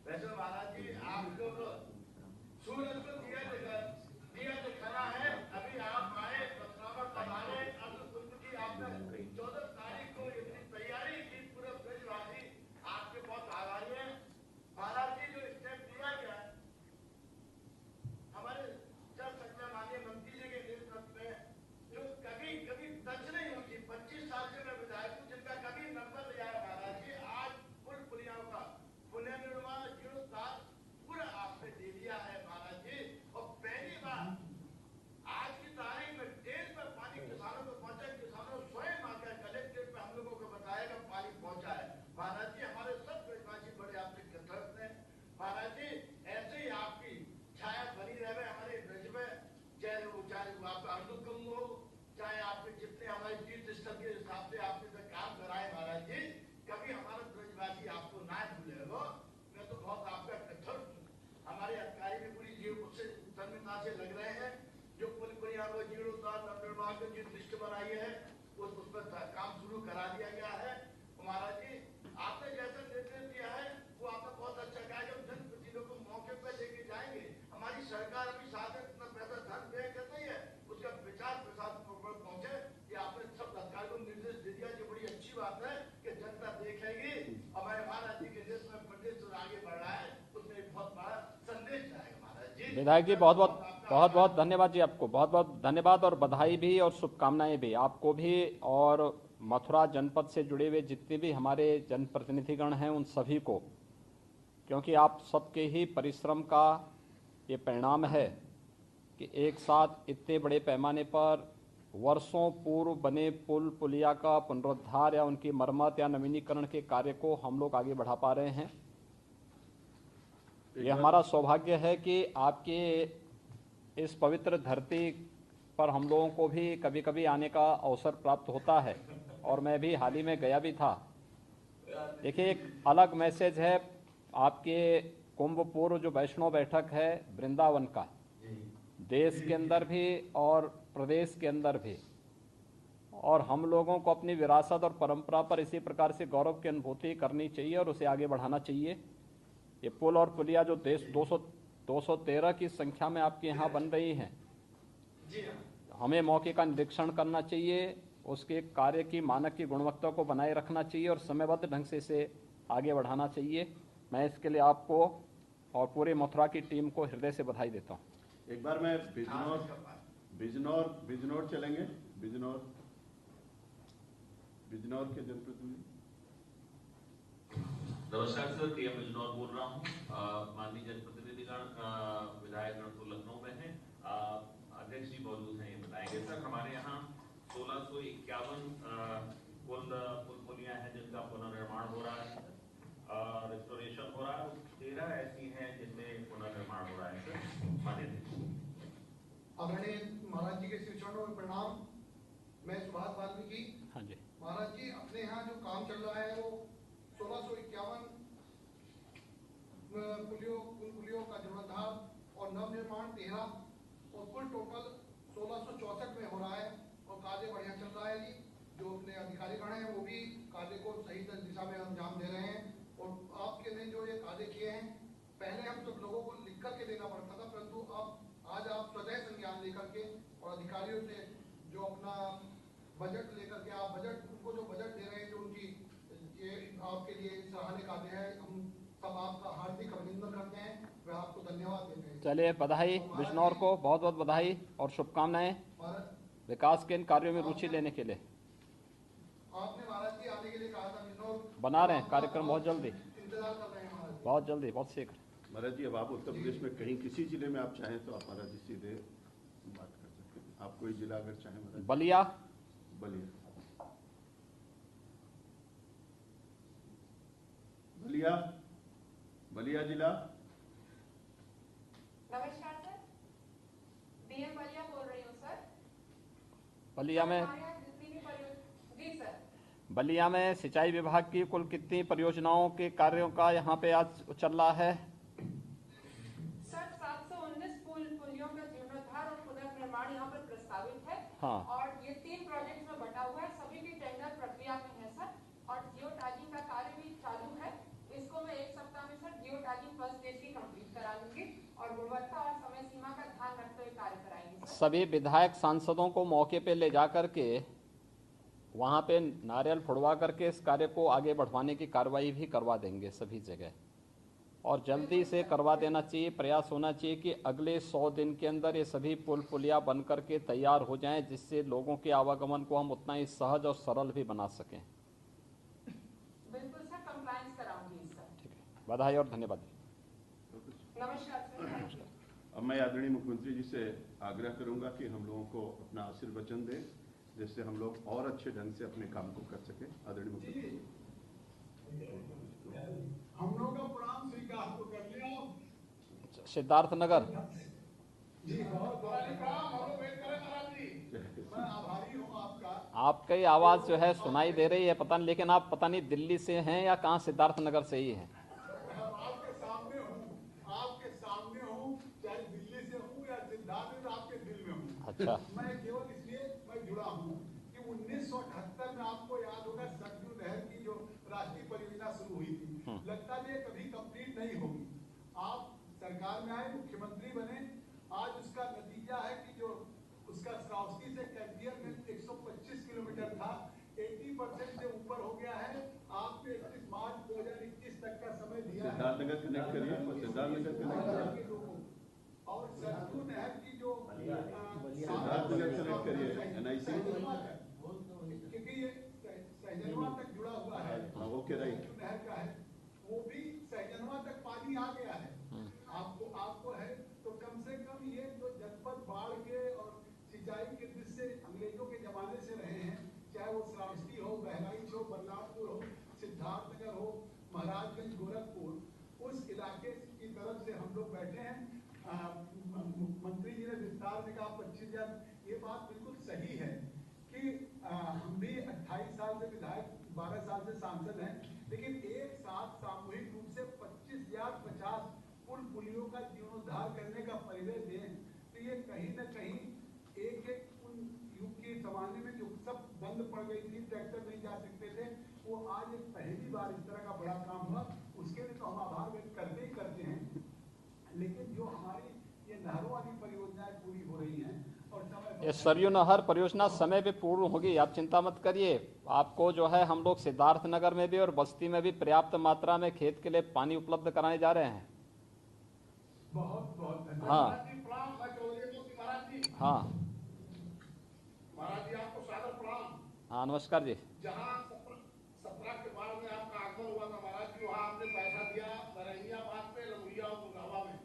वैसे महाराज जी आप लोग सूरज को दिया दिखाना है। अभी आप आए मथुरा पधारे, अर्धकुंभ की आपने 14 तारीख को इतनी तैयारी की, पूरे ब्रजवासी आपके बहुत आभारी है महाराज जी। जो स्टेप दिया गया हमारे जल संचय माननीय मंत्री जी के नेतृत्व में, जो कभी कभी टच नहीं होती, 25 साल से मैं विधायक हूँ, जिनका कभी नंबर नहीं आया महाराज जी, आज पुल पुलियाओं का पुनर्निर्माण जीर्णोद्धार पूरा आपने दे दिया है महाराज जी। और पहली बार आज की तारीख में देश में पानी किसानों को पहुंचा, किसानों स्वयं आकर कलेक्ट्रेट पे हम लोगों को बताएगा पानी पहुंचा है महाराज जी। हमारे सब देशवासी बड़े आपके कृतज्ञ हैं महाराज जी। ऐसे ही आपकी छाया बनी रहे हमारे ब्रज में, चाहे आप अर्धकुंभ हो, चाहे आपके जितने हमारे तीर्थ स्थल के हिसाब से आपने जो काम कराए महाराज जी, कभी हमारा ब्रजवासी आपको ना भूलेगा। मैं तो बहुत आपका कृतज्ञ हूँ। हमारे अधिकारी भी पूरी जीव से तन्मयता से लग रहे हैं। जो पुल पुलिया को जीर्णोद्धार नवनिर्माण की जो लिस्ट बनाई है उस पर काम शुरू करा दिया गया है महाराज जी। आपने जैसा निर्देश दिया है वो आपने बहुत अच्छा कहा। जब जनप्रतिनिधियों को मौके पर लेके जाएंगे, हमारी सरकार अभी साथ इतना पैसा धन व्यय कर रही है, उसका विचार प्रसाद पर पहुंचे, ये आपने सब अधिकारी को निर्देश दे दिया। जो बड़ी अच्छी बात है कि जनता देखेगी हमारे महाराज जी के देश में प्रदेश आगे बढ़ रहा है, उसमें एक बहुत बड़ा संदेश जाएगा महाराज जी। विधायक जी बहुत बहुत धन्यवाद जी, आपको बहुत बहुत धन्यवाद और बधाई भी और शुभकामनाएं भी आपको भी और मथुरा जनपद से जुड़े हुए जितने भी हमारे जनप्रतिनिधिगण हैं उन सभी को, क्योंकि आप सबके ही परिश्रम का ये परिणाम है कि एक साथ इतने बड़े पैमाने पर वर्षों पूर्व बने पुल पुलिया का पुनरुद्धार या उनकी मरम्मत या नवीनीकरण के कार्य को हम लोग आगे बढ़ा पा रहे हैं। ये हमारा सौभाग्य है कि आपके इस पवित्र धरती पर हम लोगों को भी कभी कभी आने का अवसर प्राप्त होता है और मैं भी हाल ही में गया भी था। देखिए एक अलग मैसेज है आपके कुंभ पूर्व जो वैष्णव बैठक है वृंदावन का, देश के अंदर भी और प्रदेश के अंदर भी और हम लोगों को अपनी विरासत और परंपरा पर इसी प्रकार से गौरव की अनुभूति करनी चाहिए और उसे आगे बढ़ाना चाहिए। ये पुल और पुलिया जो देश 213 की संख्या में आपके यहाँ बन रही हैं, हमें मौके का निरीक्षण करना चाहिए, उसके कार्य की मानक की गुणवत्ता को बनाए रखना चाहिए और समयबद्ध ढंग से इसे आगे बढ़ाना चाहिए। मैं इसके लिए आपको और पूरे मथुरा की टीम को हृदय से बधाई देता हूँ। एक बार मैं बिजनौर चलेंगे। बिजनौर के जनप्रतिनिधि। नमस्कार सर, टीएम बिजनौर बोल रहा हूँ। माननीय जनप्रतिनिधिगण विधायकगण तो लखनऊ में हैं, अध्यक्ष जी मौजूद हैं, ये बताएंगे। सर, हमारे यहाँ 1651 पुलियां हैं जिनका पुनर्निर्माण हो रहा है, रिस्टोरेशन हो रहा है। 13 ऐसी हैं जिनमें पुनर्निर्माण हो रहा है। सर, माननीय आदरणीय महाराज जी के श्री चरणों में प्रणाम। मैं सुभाष वाल्मीकि। हाँ जी महाराज जी, अपने यहाँ जो काम चल रहा है वो 1651 पुलियों का जीर्णोद्धार और नवनिर्माण 13 और कुल टोटल 1664 में हो रहा है और कार्य बढ़िया चल रहा है जी। जो अपने अधिकारीगण हैं वो भी कार्य को सही दिशा में अंजाम दे रहे हैं और आपके ने जो ये कार्य किए हैं, पहले हम सब लोगों को लिख करके देना पड़ता था, परंतु अब आज आप स्वतः संज्ञान लेकर के और अधिकारियों से जो अपना बजट लेकर के आप उनको जो बजट दे रहे हैं, जो उनकी ये आपके लिए सराहनीय कार्य है। हम सब आपका हार्दिक अभिनंदन करते हैं, वह आपको धन्यवाद देते हैं। चलिए, बधाई बिजनौर को, बहुत बहुत बधाई और शुभकामनाएं विकास के इन कार्यों में रुचि लेने के लिए। आपने महाराज जी आने के लिए कहा था बिजनौर, बना रहे हैं कार्यक्रम बहुत जल्दी, इंतजार कर रहे हैं महाराज जी। बहुत जल्दी, बहुत शीघ्र। महाराज जी, अब आप उत्तर प्रदेश में कहीं किसी जिले में आप चाहें तो आप महाराज जी सीधे बात कर सकते हैं। आप कोई जिला अगर चाहें महाराज। बलिया जिला। नमस्कार सर, डीएम बलिया बोल रही हूँ सर। बलिया में जी सर, बलिया में सिंचाई विभाग की कुल कितनी परियोजनाओं के कार्यों का यहाँ पे आज चल रहा है? सर 719 पुलियों का जीर्णोद्धार और पुनर्निर्माण यहाँ पर प्रस्तावित है। हाँ। और ये 3 प्रोजेक्ट में बटा हुआ है, सभी की टेंडर प्रक्रिया में है सर, और जियो टैगिंग का कार्य भी चालू है। इसको मैं 1 सप्ताह में sir geo tagging first stage की कंप्लीट करा लूंगी और गुणवत्ता और समय सीमा का ध्यान रखते हुए कार्य कराएंगे। सभी विधायक सांसदों को मौके पे ले जा करके वहाँ पे नारियल फुड़वा करके इस कार्य को आगे बढ़वाने की कार्रवाई भी करवा देंगे सभी जगह, और जल्दी से करवा देना चाहिए। प्रयास होना चाहिए कि अगले 100 दिन के अंदर ये सभी पुल पुलिया बन करके तैयार हो जाएं, जिससे लोगों के आवागमन को हम उतना ही सहज और सरल भी बना सकें। बिल्कुल सर, कंप्लायंस कराऊंगी इसका। ठीक है, बधाई और धन्यवाद। नमस्कार सर। अब मैं आदरणीय मुख्यमंत्री जी से आग्रह करूंगा कि हम लोगों को अपना आशीर्वचन दें, जिससे हम लोग और अच्छे ढंग से अपने काम को कर सकें। आदरणीय मुख्यमंत्री, हम लोगों का प्रणाम स्वीकार तो कर लिया। सिद्धार्थ नगर। जी बहुत बहुत प्रणाम, हम लोग वेट करें महाराज जी। मैं आभारी हूँ आपका। आपकी आवाज़ जो है सुनाई दे रही है, पता नहीं, लेकिन आप पता नहीं दिल्ली से हैं या कहाँ, सिद्धार्थ नगर से ही हैं। आपके सामने हूँ, चाहे दिल्ली से हूँ या सिद्धार्थ आपके दिल में हूँ। अच्छा। मैं केवल इसलिए मैं जुड़ा हूँ कि 1978 में आपको याद होगा सरयू नहर की जो राष्ट्रीय परियोजना शुरू हुई थी, लगता है कभी कंप्लीट नहीं होगी। आप सरकार में आए, मुख्यमंत्री बने, आज उसका नतीजा है कि जो उसका श्रावस्ती से कैंटियर में 125 किलोमीटर था, 80% से ऊपर हो गया है। आपने 31 मार्च 2021 तक का समय दिया है। सिद्धार्थनगर कनेक्ट करिए, सिद्धार्थनगर कनेक्ट और सरयू नहर की जो सिद्धार्थनगर कनेक्ट करिए NIC, क्योंकि ये सहजनवा तक जुड़ा हुआ है, ओके राइट, नहर का है, वो भी सहजनवा तक पानी आ गया है। आपको है तो कम से कम ये जो जनपद बाढ़ के और सिंचाई के दृष्टि से अंग्रेजों के जमाने से रहे हैं, चाहे वो श्रावस्ती हो, बहराइच हो, बलरामपुर हो, सिद्धार्थनगर हो, महाराजगंज, गोरखपुर, उस इलाके की तरफ से हम लोग बैठे हैं। मंत्री जी ने विस्तार में कहा 25,000, ये बात बिल्कुल सही है कि हम भी 28 साल से विधायक, 12 साल से सांसद हैं, लेकिन एक साथ सामूहिक रूप से 25,050 पुल पुलियों का जीर्णोद्धार करने का परिवेश दें, तो ये कहीं न कहीं एक उन युग के जमाने में जो सब बन बंद पड़ गई थी, ट्रैक्टर नहीं जा सकते थे, वो आज एक पहली बार इस तरह का बड़ा काम हुआ। उसके लिए तो हम आभार व्यक्त करते ही करते हैं, लेकिन जो हमारी ये नहरों वाली परियोजनाएं पूरी हो रही हैं और समय ये सरयू नहर परियोजना समय पे पूर्ण होगी, आप चिंता मत करिए। आपको जो है हम लोग सिद्धार्थ नगर में भी और बस्ती में भी पर्याप्त मात्रा में खेत के लिए पानी उपलब्ध कराने जा रहे हैं। बहुत बहुत धन्यवाद। हाँ हाँ महाराज जी आपको सादर प्रणाम। हाँ नमस्कार जी। जहाँ 17 के बाद में आपका आगमन हुआ था महाराज जी, वहाँ आपने पैसा दिया बरहियाबाद पे, रमुइया और गुड़गावा में,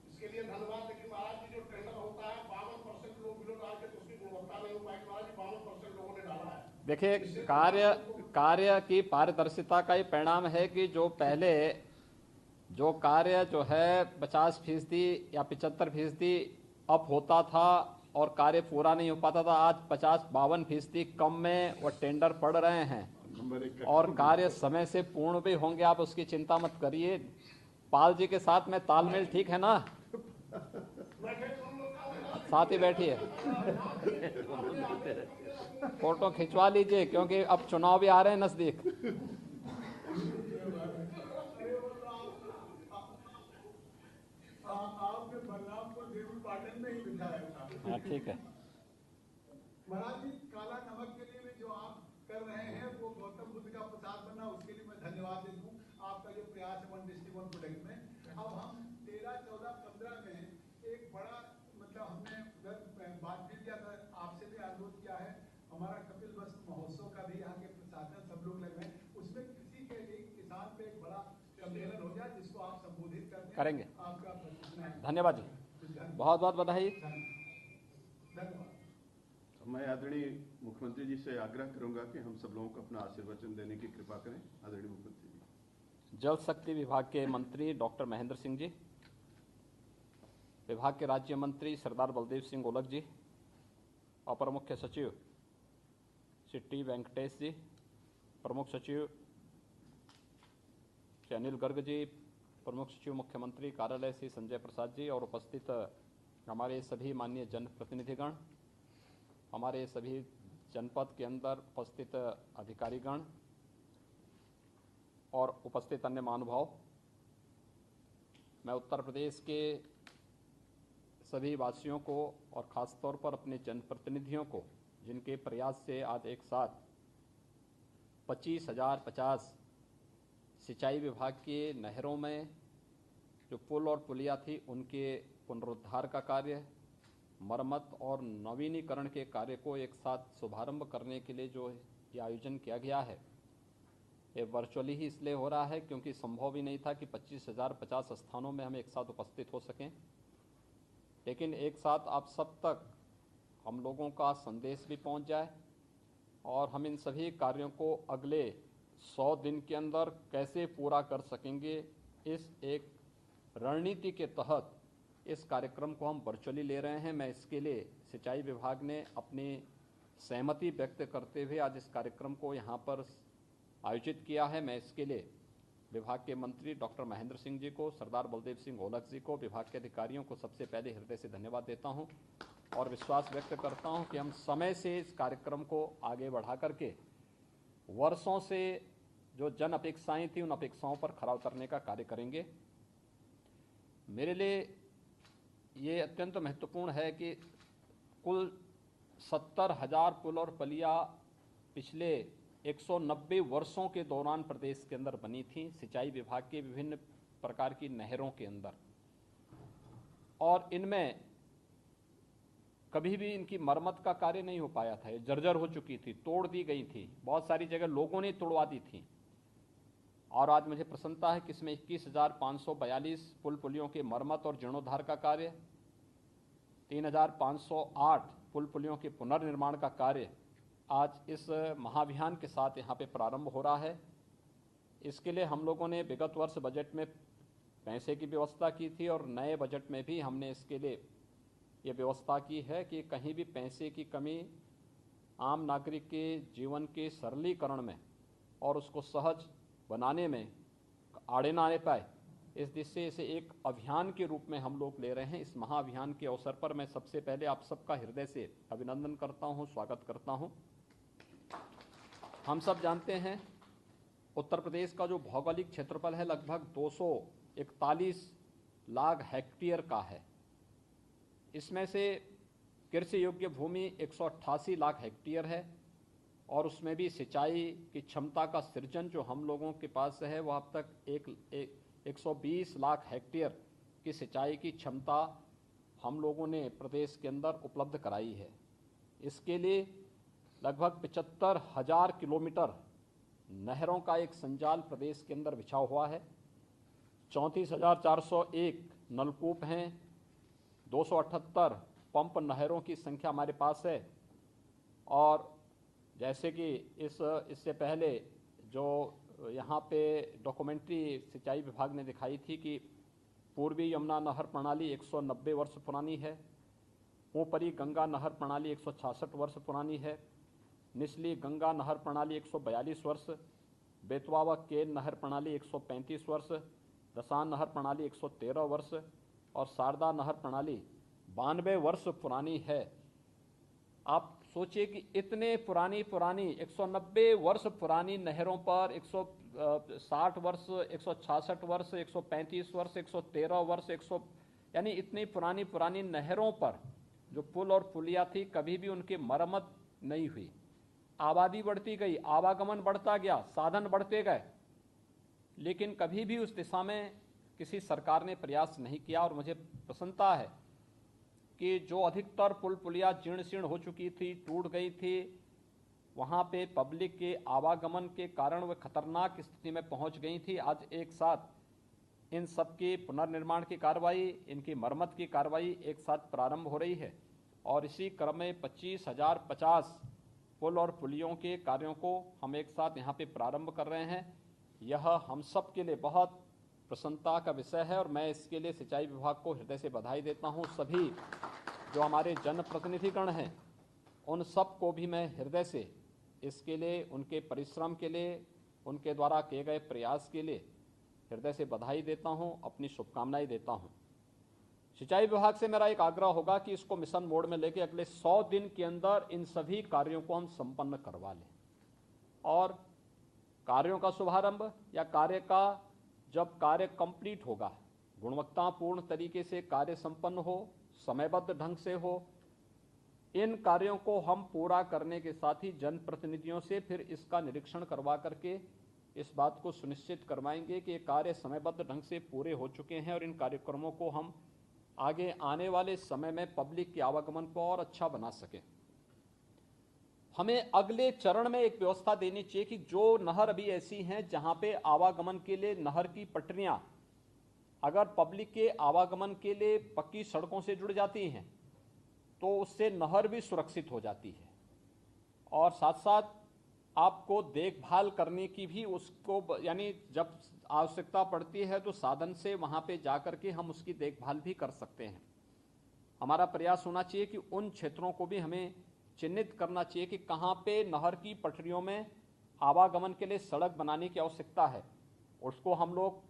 इसके लिए धन्यवाद। लेकिन महाराज जी जो टेंडर होता है 52% लोग बिलो डाल के तो उसकी गुणवत्ता नहीं हो पाई। महाराज जी 52% लोगों ने डाला है। देखिए कार्य की पारदर्शिता का ही परिणाम है कि जो पहले जो कार्य जो है 50% या 75% अप होता था और कार्य पूरा नहीं हो पाता था, आज 50-52% कम में वो टेंडर पड़ रहे हैं और कार्य समय से पूर्ण भी होंगे। आप उसकी चिंता मत करिए। पाल जी के साथ में तालमेल ठीक है ना? साथ ही बैठिए, फोटो खिंचवा लीजिए क्योंकि अब चुनाव भी आ रहे हैं नजदीक। आपने बलरामपुर देवी पाटन में ही बिठाया था। हाँ ठीक है। महाराज जी काला नमक के लिए भी जो आप कर रहे हैं वो गौतम बुद्ध का प्रसाद बनना, उसके लिए मैं धन्यवाद दे दूं। आपका जो प्रयास है 1:1 प्रोडक्ट में, अब हम 13, 14, 15 में एक बड़ा मतलब हमने बात भी किया था, आपसे भी अनुरोध किया है, हमारा कपिल वस्तु महोत्सव का भी यहाँ के प्रशासन सब लोग लग रहे हैं, उसमें कृषि के लिए किसान पे एक बड़ा सम्मेलन हो जाए जिसको आप संबोधित करेंगे। आपका धन्यवाद जी, बहुत बहुत बधाई। मैं आदरणीय मुख्यमंत्री जी से आग्रह करूंगा कि हम सब लोगों को अपना आशीर्वचन देने की कृपा करें। आदरणीय मुख्यमंत्री जी। जल शक्ति विभाग के मंत्री डॉक्टर महेंद्र सिंह जी, विभाग के राज्य मंत्री सरदार बलदेव सिंह ओलख जी, अपर मुख्य सचिव श्री टी वेंकटेश जी, प्रमुख सचिव श्री अनिल गर्ग जी, प्रमुख सचिव मुख्यमंत्री कार्यालय श्री संजय प्रसाद जी और उपस्थित हमारे सभी माननीय जनप्रतिनिधिगण, हमारे सभी जनपद के अंदर उपस्थित अधिकारीगण और उपस्थित अन्य महानुभाव, मैं उत्तर प्रदेश के सभी वासियों को और ख़ासतौर पर अपने जनप्रतिनिधियों को, जिनके प्रयास से आज एक साथ 25,050 सिंचाई विभाग के नहरों में जो पुल और पुलिया थी उनके पुनरुद्धार का कार्य, मरम्मत और नवीनीकरण के कार्य को एक साथ शुभारंभ करने के लिए जो ये आयोजन किया गया है, ये वर्चुअली ही इसलिए हो रहा है क्योंकि संभव ही नहीं था कि 25,050 स्थानों में हम एक साथ उपस्थित हो सकें। लेकिन एक साथ आप सब तक हम लोगों का संदेश भी पहुंच जाए और हम इन सभी कार्यों को अगले 100 दिन के अंदर कैसे पूरा कर सकेंगे, इस एक रणनीति के तहत इस कार्यक्रम को हम वर्चुअली ले रहे हैं। मैं इसके लिए सिंचाई विभाग ने अपनी सहमति व्यक्त करते हुए आज इस कार्यक्रम को यहाँ पर आयोजित किया है। मैं इसके लिए विभाग के मंत्री डॉक्टर महेंद्र सिंह जी को, सरदार बलदेव सिंह ओलख जी को, विभाग के अधिकारियों को सबसे पहले हृदय से धन्यवाद देता हूँ और विश्वास व्यक्त करता हूँ कि हम समय से इस कार्यक्रम को आगे बढ़ा करके वर्षों से जो जन अपेक्षाएं थी उन अपेक्षाओं पर खरा उतरने का कार्य करेंगे। मेरे लिए ये अत्यंत महत्वपूर्ण है कि कुल 70,000 पुल और पुलिया पिछले 190 वर्षों के दौरान प्रदेश के अंदर बनी थी, सिंचाई विभाग के विभिन्न प्रकार की नहरों के अंदर, और इनमें कभी भी इनकी मरम्मत का कार्य नहीं हो पाया था। ये जर्जर हो चुकी थी, तोड़ दी गई थी, बहुत सारी जगह लोगों ने तोड़वा दी थी। और आज मुझे प्रसन्नता है कि इसमें 21,542 पुल पुलियों के मरम्मत और जीर्णोद्धार का कार्य, 3,508 पुल पुलियों के पुनर्निर्माण का कार्य आज इस महाअभियान के साथ यहाँ पे प्रारंभ हो रहा है। इसके लिए हम लोगों ने विगत वर्ष बजट में पैसे की व्यवस्था की थी और नए बजट में भी हमने इसके लिए ये व्यवस्था की है कि कहीं भी पैसे की कमी आम नागरिक के जीवन के सरलीकरण में और उसको सहज बनाने में आड़े ना आने पाए, इस दिशा से इसे एक अभियान के रूप में हम लोग ले रहे हैं। इस महाअभियान के अवसर पर मैं सबसे पहले आप सबका हृदय से अभिनंदन करता हूं, स्वागत करता हूं। हम सब जानते हैं उत्तर प्रदेश का जो भौगोलिक क्षेत्रफल है लगभग 241 लाख हेक्टेयर का है। इसमें से कृषि योग्य भूमि 188 लाख हेक्टेयर है और उसमें भी सिंचाई की क्षमता का सृजन जो हम लोगों के पास है वह अब तक 120 लाख हेक्टेयर की सिंचाई की क्षमता हम लोगों ने प्रदेश के अंदर उपलब्ध कराई है। इसके लिए लगभग 75,000 किलोमीटर नहरों का एक संजाल प्रदेश के अंदर बिछा हुआ है। 34,401 नलकूप हैं, 278 पंप नहरों की संख्या हमारे पास है। और जैसे कि इससे पहले जो यहाँ पे डॉक्यूमेंट्री सिंचाई विभाग ने दिखाई थी कि पूर्वी यमुना नहर प्रणाली 190 वर्ष पुरानी है, ऊपरी गंगा नहर प्रणाली 166 वर्ष पुरानी है, निचली गंगा नहर प्रणाली 142 वर्ष, बेतवा व केन नहर प्रणाली 135 वर्ष, दसान नहर प्रणाली 113 वर्ष और शारदा नहर प्रणाली 92 वर्ष पुरानी है। आप सोचिए कि इतने पुरानी 190 वर्ष पुरानी नहरों पर 160 वर्ष, 166 वर्ष, 135 वर्ष, 113 वर्ष, यानी इतनी पुरानी नहरों पर जो पुल और पुलिया थी कभी भी उनकी मरम्मत नहीं हुई। आबादी बढ़ती गई, आवागमन बढ़ता गया, साधन बढ़ते गए, लेकिन कभी भी उस दिशा में किसी सरकार ने प्रयास नहीं किया। और मुझे प्रसन्नता है कि जो अधिकतर पुल पुलिया जीर्ण शीर्ण हो चुकी थी, टूट गई थी, वहाँ पे पब्लिक के आवागमन के कारण वह खतरनाक स्थिति में पहुँच गई थी। आज एक साथ इन सब की पुनर्निर्माण की कार्रवाई, इनकी मरम्मत की कार्रवाई एक साथ प्रारंभ हो रही है और इसी क्रम में 25,050 पुल और पुलियों के कार्यों को हम एक साथ यहाँ पे प्रारंभ कर रहे हैं। यह हम सब के लिए बहुत प्रसन्नता का विषय है और मैं इसके लिए सिंचाई विभाग को हृदय से बधाई देता हूँ। सभी जो हमारे जनप्रतिनिधिगण हैं उन सब को भी मैं हृदय से इसके लिए, उनके परिश्रम के लिए, उनके द्वारा किए गए प्रयास के लिए हृदय से बधाई देता हूँ, अपनी शुभकामनाएं देता हूँ। सिंचाई विभाग से मेरा एक आग्रह होगा कि इसको मिशन मोड में लेके अगले 100 दिन के अंदर इन सभी कार्यों को हम संपन्न करवा लें और कार्यों का शुभारंभ या कार्य का जब कार्य कंप्लीट होगा, गुणवत्तापूर्ण तरीके से कार्य संपन्न हो, समयबद्ध ढंग से हो, इन कार्यों को हम पूरा करने के साथ ही जनप्रतिनिधियों से फिर इसका निरीक्षण करवा करके इस बात को सुनिश्चित करवाएंगे कि ये कार्य समयबद्ध ढंग से पूरे हो चुके हैं और इन कार्यक्रमों को हम आगे आने वाले समय में पब्लिक के आवागमन को और अच्छा बना सकें। हमें अगले चरण में एक व्यवस्था देनी चाहिए कि जो नहर अभी ऐसी हैं जहां पे आवागमन के लिए नहर की पटरियां अगर पब्लिक के आवागमन के लिए पक्की सड़कों से जुड़ जाती हैं तो उससे नहर भी सुरक्षित हो जाती है और साथ साथ आपको देखभाल करने की भी उसको, यानी जब आवश्यकता पड़ती है तो साधन से वहां पे जाकर के हम उसकी देखभाल भी कर सकते हैं। हमारा प्रयास होना चाहिए कि उन क्षेत्रों को भी हमें चिन्हित करना चाहिए कि कहाँ पे नहर की पटरियों में आवागमन के लिए सड़क बनाने की आवश्यकता है। उसको हम लोग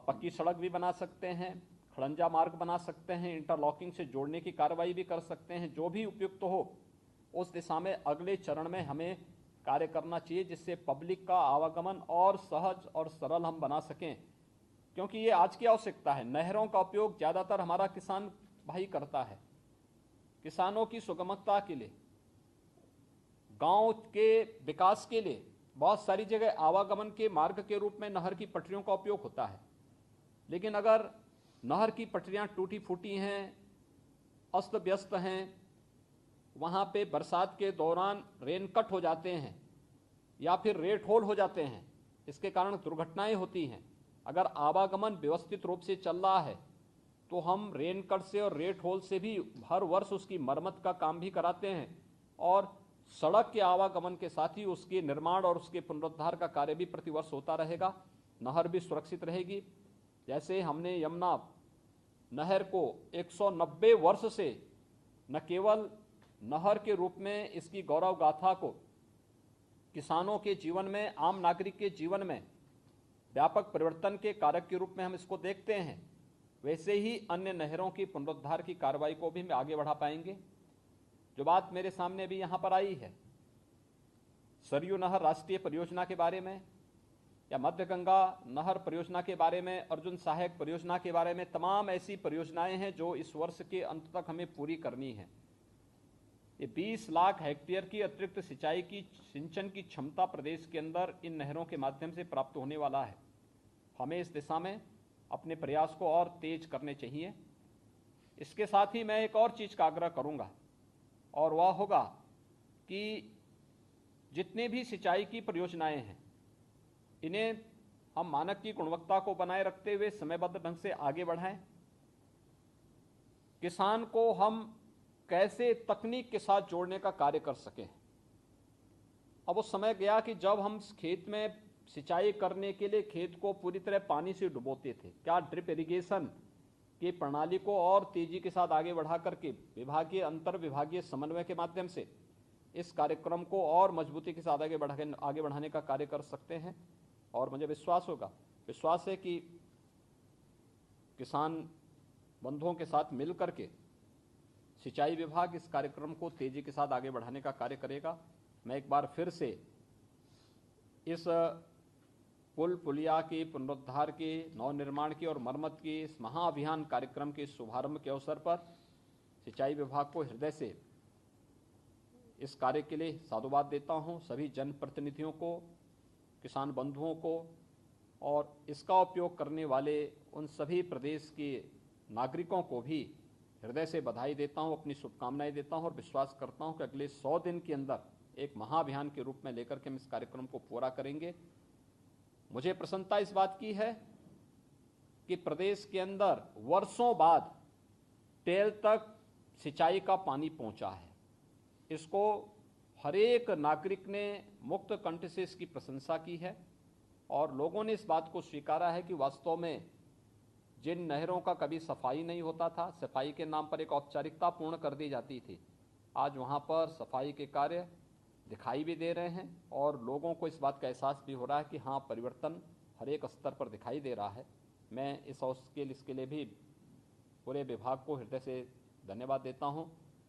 पक्की सड़क भी बना सकते हैं, खड़ंजा मार्ग बना सकते हैं, इंटरलॉकिंग से जोड़ने की कार्रवाई भी कर सकते हैं। जो भी उपयुक्त हो उस दिशा में अगले चरण में हमें कार्य करना चाहिए जिससे पब्लिक का आवागमन और सहज और सरल हम बना सकें, क्योंकि ये आज की आवश्यकता है। नहरों का उपयोग ज़्यादातर हमारा किसान भाई करता है। किसानों की सुगमता के लिए, गांव के विकास के लिए बहुत सारी जगह आवागमन के मार्ग के रूप में नहर की पटरियों का उपयोग होता है, लेकिन अगर नहर की पटरियां टूटी फूटी हैं, अस्त व्यस्त हैं, वहाँ पे बरसात के दौरान रेन कट हो जाते हैं या फिर रेट होल हो जाते हैं, इसके कारण दुर्घटनाएं होती हैं। अगर आवागमन व्यवस्थित रूप से चल रहा है तो हम रेन कट से और रेट होल से भी हर वर्ष उसकी मरम्मत का काम भी कराते हैं और सड़क के आवागमन के साथ ही उसके निर्माण और उसके पुनरुद्धार का कार्य भी प्रतिवर्ष होता रहेगा। नहर भी सुरक्षित रहेगी। जैसे हमने यमुना नहर को 190 वर्ष से न केवल नहर के रूप में इसकी गौरव गाथा को किसानों के जीवन में, आम नागरिक के जीवन में व्यापक परिवर्तन के कारक के रूप में हम इसको देखते हैं, वैसे ही अन्य नहरों की पुनरुद्धार की कार्रवाई को भी हम आगे बढ़ा पाएंगे। जो बात मेरे सामने अभी यहाँ पर आई है, सरयू नहर राष्ट्रीय परियोजना के बारे में या मध्य गंगा नहर परियोजना के बारे में, अर्जुन सहायक परियोजना के बारे में, तमाम ऐसी परियोजनाएं हैं जो इस वर्ष के अंत तक हमें पूरी करनी है। ये 20 लाख हेक्टेयर की अतिरिक्त सिंचाई की सिंचन की क्षमता प्रदेश के अंदर इन नहरों के माध्यम से प्राप्त होने वाला है। हमें इस दिशा में अपने प्रयास को और तेज करने चाहिए। इसके साथ ही मैं एक और चीज़ का आग्रह करूंगा और वह होगा कि जितने भी सिंचाई की परियोजनाएं हैं इन्हें हम मानक की गुणवत्ता को बनाए रखते हुए समयबद्ध ढंग से आगे बढ़ाएं। किसान को हम कैसे तकनीक के साथ जोड़ने का कार्य कर सकें। अब वो समय गया कि जब हम खेत में सिंचाई करने के लिए खेत को पूरी तरह पानी से डुबोते थे। क्या ड्रिप इरिगेशन की प्रणाली को और तेजी के साथ आगे बढ़ा करके विभागीय अंतर विभागीय समन्वय के माध्यम से इस कार्यक्रम को और मजबूती के साथ आगे बढ़ाने का कार्य कर सकते हैं। और मुझे विश्वास है कि किसान बंधुओं के साथ मिल करके सिंचाई विभाग इस कार्यक्रम को तेजी के साथ आगे बढ़ाने का कार्य करेगा। मैं एक बार फिर से इस पुल पुलिया के पुनरुद्धार के नवनिर्माण की और मरम्मत के इस महाअभियान कार्यक्रम के शुभारंभ के अवसर पर सिंचाई विभाग को हृदय से इस कार्य के लिए साधुवाद देता हूं। सभी जनप्रतिनिधियों को, किसान बंधुओं को और इसका उपयोग करने वाले उन सभी प्रदेश के नागरिकों को भी हृदय से बधाई देता हूं, अपनी शुभकामनाएं देता हूं और विश्वास करता हूं कि अगले 100 दिन के अंदर एक महाअभियान के रूप में लेकर के हम इस कार्यक्रम को पूरा करेंगे। मुझे प्रसन्नता इस बात की है कि प्रदेश के अंदर वर्षों बाद टेल तक सिंचाई का पानी पहुंचा है। इसको हर एक नागरिक ने मुक्त कंठ से इसकी प्रशंसा की है और लोगों ने इस बात को स्वीकारा है कि वास्तव में जिन नहरों का कभी सफाई नहीं होता था, सफाई के नाम पर एक औपचारिकता पूर्ण कर दी जाती थी, आज वहां पर सफाई के कार्य दिखाई भी दे रहे हैं और लोगों को इस बात का एहसास भी हो रहा है कि हाँ, परिवर्तन हर एक स्तर पर दिखाई दे रहा है। मैं इसके लिए भी पूरे विभाग को हृदय से धन्यवाद देता हूं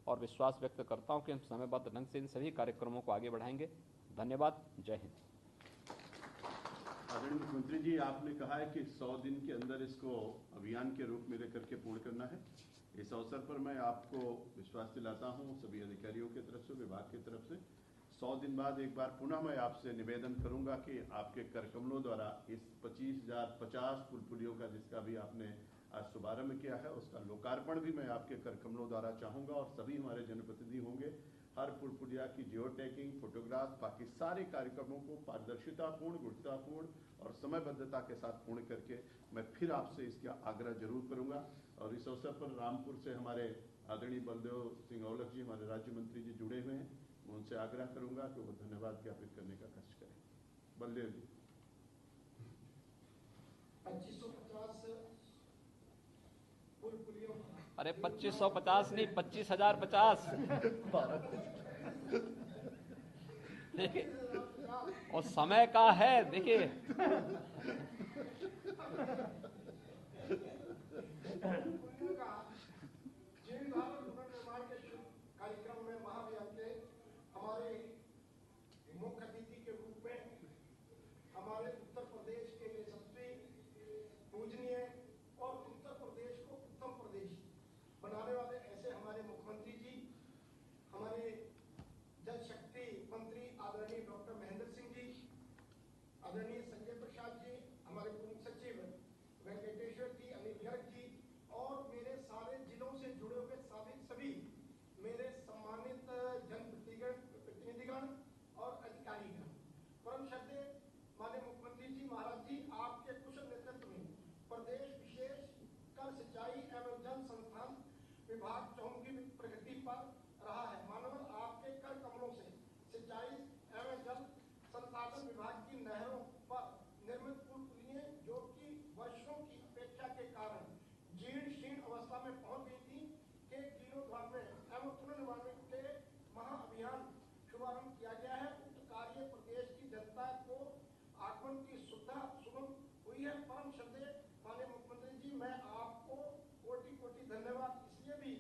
और विश्वास व्यक्त करता हूं कि हम समयबद्ध ढंग से इन सभी कार्यक्रमों को आगे बढ़ाएंगे। धन्यवाद। जय हिंद। आदरणीय मुख्यमंत्री जी, आपने कहा है कि 100 दिन के अंदर इसको अभियान के रूप में लेकर के पूर्ण करना है। इस अवसर पर मैं आपको विश्वास दिलाता हूं, सभी अधिकारियों की तरफ से, विभाग की तरफ से, 100 दिन बाद एक बार पुनः मैं आपसे निवेदन करूंगा कि आपके कर कमलों द्वारा इस 25,050 पुल पुलियों का जिसका भी आपने आज शुभारंभ किया है उसका लोकार्पण भी मैं आपके कर कमलों द्वारा चाहूंगा और सभी हमारे जनप्रतिनिधि होंगे। हर पुल पुलिया की जियो टैगिंग, फोटोग्राफ, बाकी सारे कार्यक्रमों को पारदर्शितापूर्ण, गुणवत्तापूर्ण और समयबद्धता के साथ पूर्ण करके मैं फिर आपसे इसका आग्रह जरूर करूंगा। और इस अवसर पर रामपुर से हमारे आदरणीय बलदेव सिंह औलख जी, हमारे राज्य मंत्री जी जुड़े हुए हैं, मैं उनसे आग्रह करूंगा कि वो धन्यवाद ज्ञापित करने का कष्ट करें। बलदेव जी। 2550 पुल पुलियों, अरे 2550 नहीं, 25,050 देखिए, और समय का है देखिए। पुनर्निर्माण के कार्यक्रम में महाअभियान के हमारे मुख्य अतिथि के रूप में हमारे उत्तर प्रदेश के लिए सबसे पूजनीय और उत्तर प्रदेश को उत्तम प्रदेश बनाने वाले ऐसे हमारे मुख्यमंत्री जी, हमारे जल शक्ति मंत्री आदरणीय डॉक्टर महेंद्र सिंह जी, आदरणीय संजय प्रसाद जी, हमारे प्रमुख सचिव वेंकटेश्वर जी, अनिल गर्ग जी और मेरे सारे जिलों से जुड़े हुए सभी मेरे सम्मानित जनप्रतिनिधिगण और अधिकारीगण, परम श्रद्धेय माननीय मुख्यमंत्री जी महाराज जी, आपके कुशल नेतृत्व में प्रदेश विशेष कर सिंचाई एवं जल संस्थान विभाग चौमुखी प्रगति पर रहा है। मानव आपके कर कमलों से सिंचाई एवं जल संसाधन विभाग की नहरों पर निर्मित पुल पुलियां जो कि वर्षों की अपेक्षा के कारण जीर्ण शीर्ण अवस्था में पहुंच गई थी, के जीर्णोद्धार में एवं पुनर्निर्माण के महाअभियान शुभारंभ किया गया है। उक्त कार्य प्रदेश की जनता को आगमन की सुविधा सुगम हुई है। परम श्रद्धेय माननीय मुख्यमंत्री जी, मैं आपको कोटि कोटि धन्यवाद इसलिए भी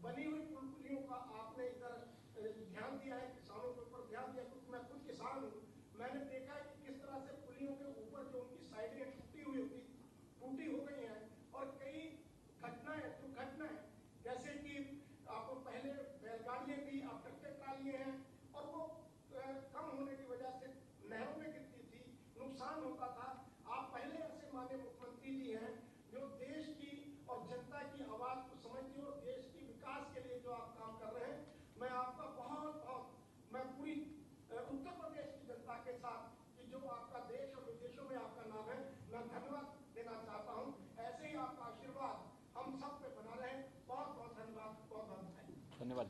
बनी हुई पुल पुलियों का आपने इधर ध्यान दिया है, किसानों के ऊपर ध्यान दिया, क्योंकि मैं खुद किसान हूँ। मैंने देखा है कि किस तरह से पुलियों के ऊपर जो उनकी साइडें टूटी हो गई हैं, और कई घटनाएं दुर्घटनाएं, जैसे कि आपको पहले बैलगाड़ियां थी, अब ट्रैक्टर ट्रालियां हैं, और वो कम होने की वजह से नहरों में गिरती थी, नुकसान होता था। आप पहले ऐसे माननीय मुख्यमंत्री जी हैं जो देश की और जनता की आवाज को समझते हो, देश की विकास के लिए जो आप काम कर रहे हैं, मैं आपका बहुत मैं पूरी उत्तर प्रदेश की जनता के साथ, कि जो आपका देश और विदेशों में आपका नाम है, मैं धन्यवाद देना चाहता हूं। ऐसे ही आपका आशीर्वाद हम सब पे बना रहे। बहुत बहुत धन्यवाद, बहुत बहुत धन्यवाद। धन्यवाद।